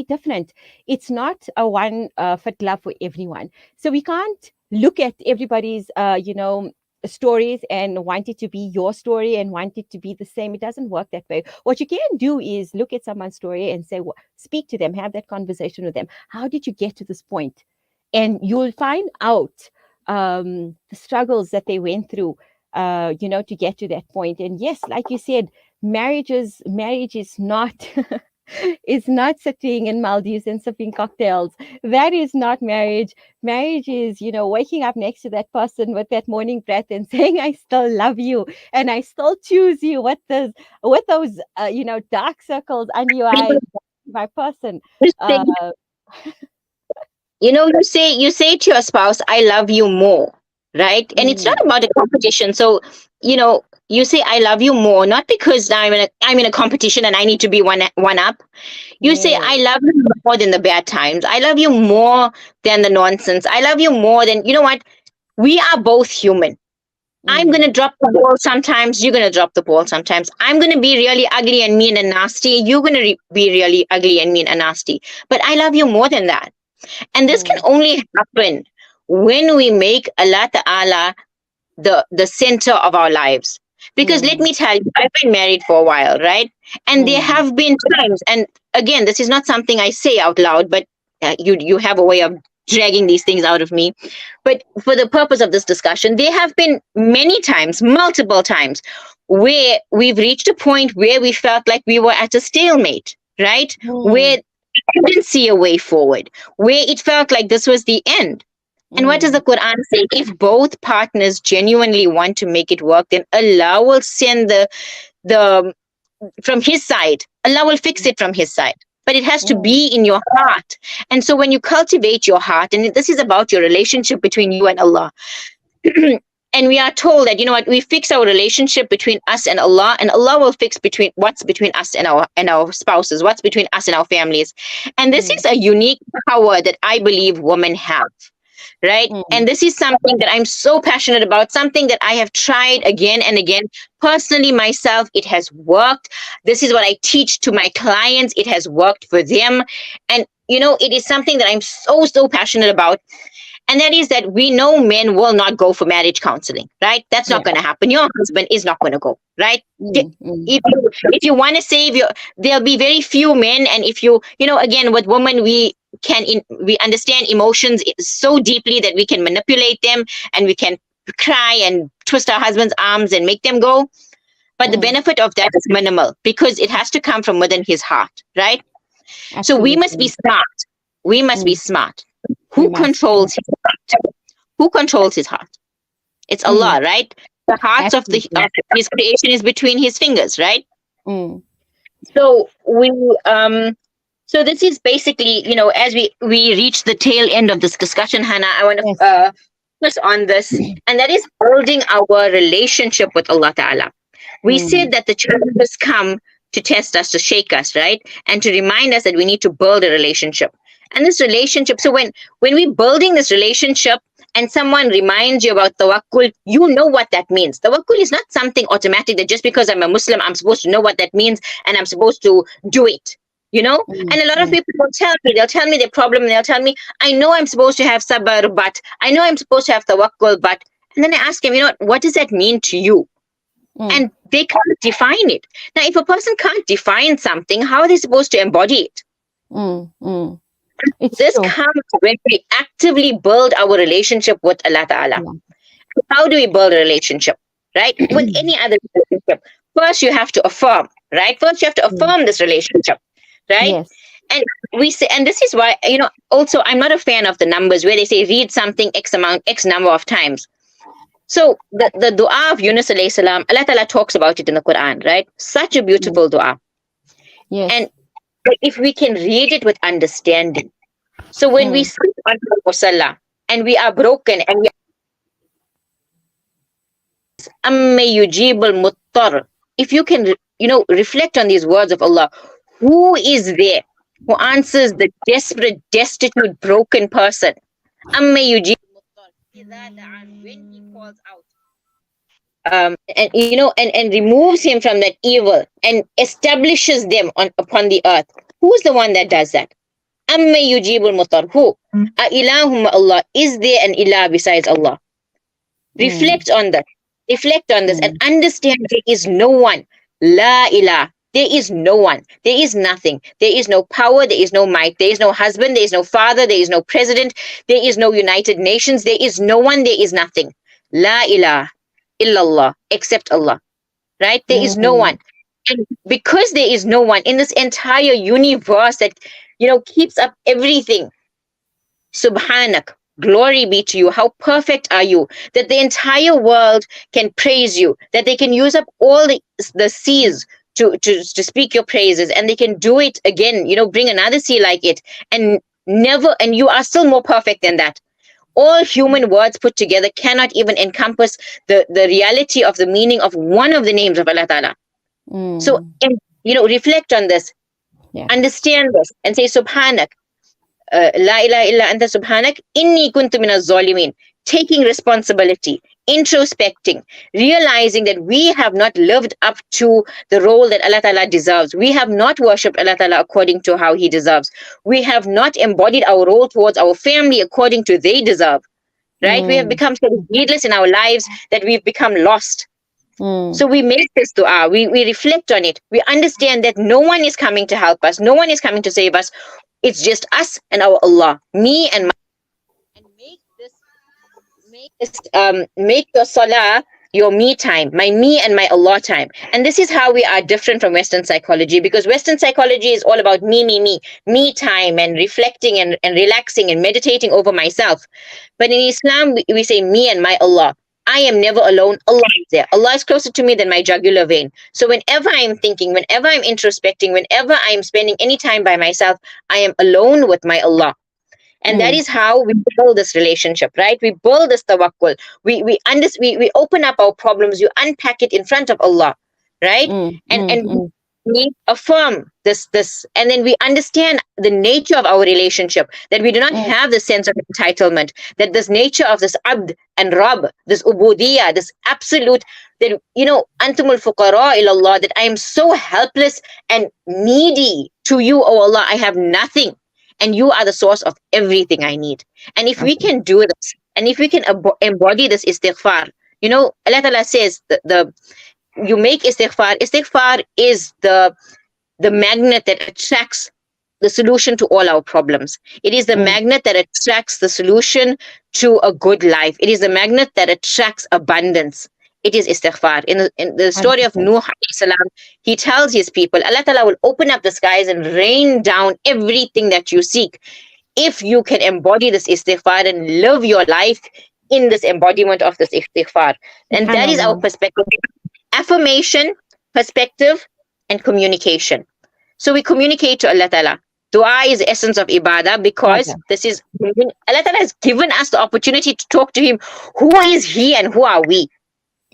different. It's not a one fit glove for everyone, so we can't look at everybody's stories and want it to be your story and want it to be the same. It doesn't work that way. What you can do is look at someone's story and say, well, speak to them, have that conversation with them. How did you get to this point? And you'll find out the struggles that they went through, to get to that point. And yes, like you said, marriage is not is not sitting in Maldives and sipping cocktails. That is not marriage. Marriage is, waking up next to that person with that morning breath and saying, I still love you and I still choose you with those, dark circles under your eyes, my person. You say, Uh, you say to your spouse, I love you more, right? And it's not mm, about a competition. So, you say I love you more, not because I'm in a competition and I need to be one up. You say yeah. I love you more than the bad times. I love you more than the nonsense. I love you more than, what? We are both human. I'm going to Mm, drop the ball sometimes. You're going to drop the ball sometimes. I'm going to be really ugly and mean and nasty. You're going to be really ugly and mean and nasty. But I love you more than that. And this can mm, only happen when we make Allah Ta'ala the center of our lives. Because let mm, me tell you, I've been married for a while, right? And there mm, have been times, and again, this is not something I say out loud, but you have a way of dragging these things out of me. But for the purpose of this discussion, there have been many times, multiple times, where we've reached a point where we felt like we were at a stalemate, right? Where we didn't see a way forward, where it felt like this was the end. And what does the Quran say? If both partners genuinely want to make it work, then Allah will send the from His side. Allah will fix it from His side. But it has to be in your heart. And so when you cultivate your heart, and this is about your relationship between you and Allah, and we are told that, you know what, we fix our relationship between us and Allah will fix between what's between us and our spouses, what's between us and our families. And this is a unique power that I believe women have. Right. And this is something that I'm so passionate about, something that I have tried again and again. Personally, myself, it has worked. This is what I teach to my clients. It has worked for them. And, you know, it is something that I'm so passionate about. And that is that we know men will not go for marriage counseling, right? That's not going to happen. Your husband is not going to go, right? If you want to save there'll be very few men. And if you know, again, with women, we understand emotions so deeply that we can manipulate them and we can cry and twist our husband's arms and make them go. But the benefit of that is minimal because it has to come from within his heart, right? Absolutely. So we must be smart. We must be smart. Who controls his heart? Who controls his heart? It's Allah, right? The hearts of His creation is between His fingers, right? So so this is basically, you know, as we reach the tail end of this discussion, Hannah, I want to focus on this, and that is building our relationship with Allah Ta'ala. We said that the challenges come to test us, to shake us, right? And to remind us that we need to build a relationship. And this relationship, so when we're building this relationship and someone reminds you about tawakkul, you know what that means. Tawakkul is not something automatic that just because I'm a Muslim, I'm supposed to know what that means and I'm supposed to do it, you know? And a lot of people will they'll tell me their problem, and they'll tell me, I know I'm supposed to have sabr, but I know I'm supposed to have tawakkul, but, and then I ask him, you know, what does that mean to you? And they can't define it. Now, if a person can't define something, how are they supposed to embody it? This comes when we actively build our relationship with Allah Ta'ala. How do we build a relationship, right? With any other relationship. First, you have to affirm, right? First, you have to affirm this relationship, right? Yes. And we say, and this is why, you know, also, I'm not a fan of the numbers where they say read something X number of times. So the dua of Yunus alayhi salam, Allah Ta'ala talks about it in the Quran, right? Such a beautiful dua. Yes. And if we can read it with understanding. So when we sit on the musalla and we are broken and we are, if you can, you know, reflect on these words of Allah, who is there who answers the desperate, destitute, broken person? When he calls out. And you know, and removes him from that evil and establishes them upon the earth. Who's the one that does that? Amma yujibul mutar. Who? Ilahum Allah. Is there an ilah besides Allah? Reflect on that. Reflect on this and understand there is no one. La ilah. There is no one. There is nothing. There is no power. There is no might. There is no husband. There is no father. There is no president. There is no United Nations. There is no one. There is nothing. La ilah illallah, except Allah. Right? There is no one. And because there is no one in this entire universe that, you know, keeps up everything. Subhanak, glory be to you. How perfect are you that the entire world can praise you, that they can use up all the seas to speak your praises, and they can do it again, you know, bring another sea like it, and you are still more perfect than that. All human words put together cannot even encompass the reality of the meaning of one of the names of Allah Ta'ala. So, you know, reflect on this, understand this, and say, Subhanak, La ilaha illa anta subhanak, inni kuntu minaz zalimin. Taking responsibility, introspecting, realizing that we have not lived up to the role that Allah Ta'ala deserves. We have not worshipped Allah Ta'ala according to how He deserves. We have not embodied our role towards our family according to they deserve. Right? We have become so needless in our lives that we've become lost. So we make this dua, we reflect on it. We understand that no one is coming to help us. No one is coming to save us. It's just us and our Allah, me and my. And make the salah your me time, my me and my Allah time. And this is how we are different from Western psychology, because Western psychology is all about me time and reflecting and relaxing and meditating over myself. But in Islam, we say me and my Allah. I am never alone. Allah is there. Allah is closer to me than my jugular vein. So whenever I'm thinking, whenever I'm introspecting, whenever I'm spending any time by myself, I am alone with my Allah. And that Mm, is how we build this relationship, right? We build this tawakkul. We open up our problems, you unpack it in front of Allah, right? mm, mm, And mm, we affirm this, and then we understand the nature of our relationship, that we do not mm, have the sense of entitlement, that this nature of this abd and rab, this ubudiyah, this absolute, that antumul fuqara ilallah, that I am so helpless and needy to you, oh Allah. I have nothing, and you are the source of everything I need. And if we okay. can do this, and if we can embody this istighfar, Allah Ta'ala says, the you make istighfar. Istighfar is the magnet that attracts the solution to all our problems. It is the Mm, magnet that attracts the solution to a good life. It is the magnet that attracts abundance. It is istighfar. In the story of 100%. Nuh alayhi salam, he tells his people, Allah Ta'ala will open up the skies and rain down everything that you seek, if you can embody this istighfar and live your life in this embodiment of this istighfar. And that is our Subhanallah. perspective: affirmation, perspective, and communication. So we communicate to Allah Ta'ala. Dua is the essence of ibadah, because Ibadah. this is Allah Ta'ala has given us the opportunity to talk to Him. Who is He and who are we?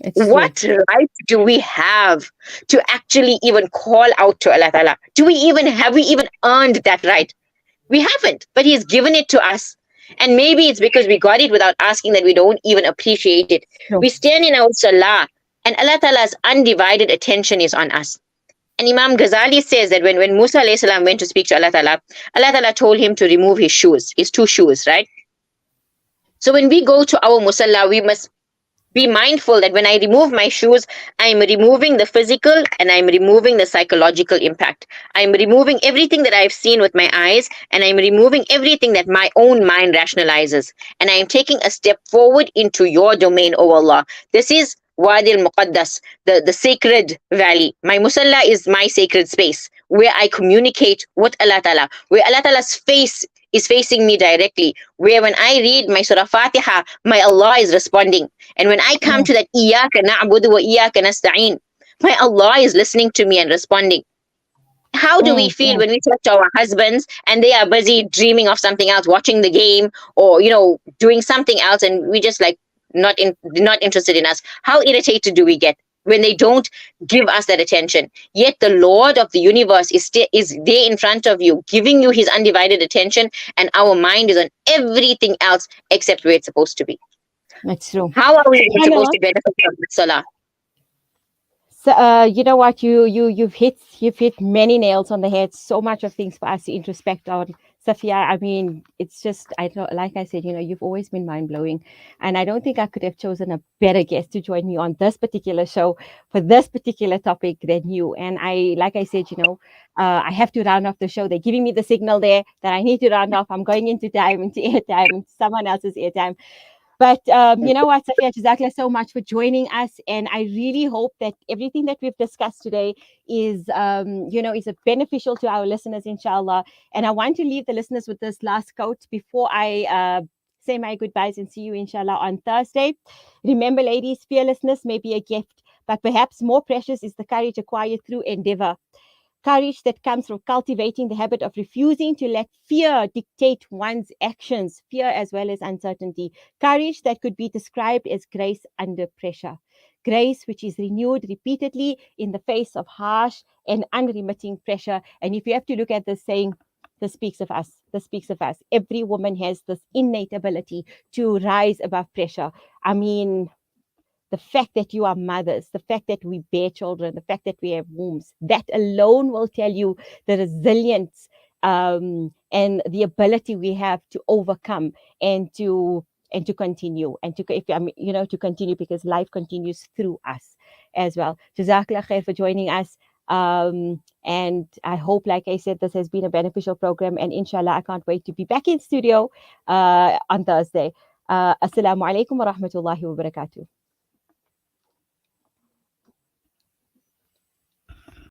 It's true. What right do we have to actually even call out to Allah Ta'ala? Have we even earned that right? We haven't, but He's given it to us. And maybe it's because we got it without asking that we don't even appreciate it. True. We stand in our salah, and Allah Ta'ala's undivided attention is on us. And Imam Ghazali says that when Musa alayhi salam went to speak to Allah Ta'ala told him to remove his shoes, his two shoes, right? So when we go to our musalla, we must be mindful that when I remove my shoes, I'm removing the physical and I'm removing the psychological impact. I'm removing everything that I've seen with my eyes, and I'm removing everything that my own mind rationalizes. And I am taking a step forward into your domain, O Allah. This is Wadi al-Muqaddas, the sacred valley. My musalla is my sacred space where I communicate with Allah Ta'ala, where Allah Ta'ala's face is facing me directly, where when I read my Surah Fatiha, my Allah is responding. And when I come Mm, to that Iyaka na'budu wa iyaka nasta'in, my Allah is listening to me and responding. How do we mm, feel mm. when we talk to our husbands and they are busy dreaming of something else, watching the game, or doing something else, and we just like not interested in us? How irritated do we get when they don't give us that attention? Yet the Lord of the universe is there in front of you, giving you His undivided attention, and our mind is on everything else except where it's supposed to be. That's true. How are we even supposed Subhanallah. to benefit from the salah? So, you know what? You've hit many nails on the head. So much of things for us to introspect on, Safia. I mean, it's just I don't like I said. You've always been mind blowing, and I don't think I could have chosen a better guest to join me on this particular show for this particular topic than you. And like I said, I have to round off the show. They're giving me the signal there that I need to round off. I'm going into airtime, into someone else's airtime. But you know what, Safia, Jazakallah so much for joining us. And I really hope that everything that we've discussed today is beneficial to our listeners, inshallah. And I want to leave the listeners with this last quote before I say my goodbyes and see you, inshallah, on Thursday. Remember, ladies, fearlessness may be a gift, but perhaps more precious is the courage acquired through endeavor. Courage that comes from cultivating the habit of refusing to let fear dictate one's actions, fear as well as uncertainty. Courage that could be described as grace under pressure. Grace which is renewed repeatedly in the face of harsh and unremitting pressure. And if you have to look at this saying, this speaks of us. This speaks of us. Every woman has this innate ability to rise above pressure. I mean, the fact that you are mothers, the fact that we bear children, the fact that we have wombs, that alone will tell you the resilience and the ability we have to overcome and to continue and to continue, because life continues through us as well. Jazakallah khair for joining us. And I hope, like I said, this has been a beneficial program, and inshallah, I can't wait to be back in studio on Thursday. Assalamu alaikum wa rahmatullahi wa barakatuh.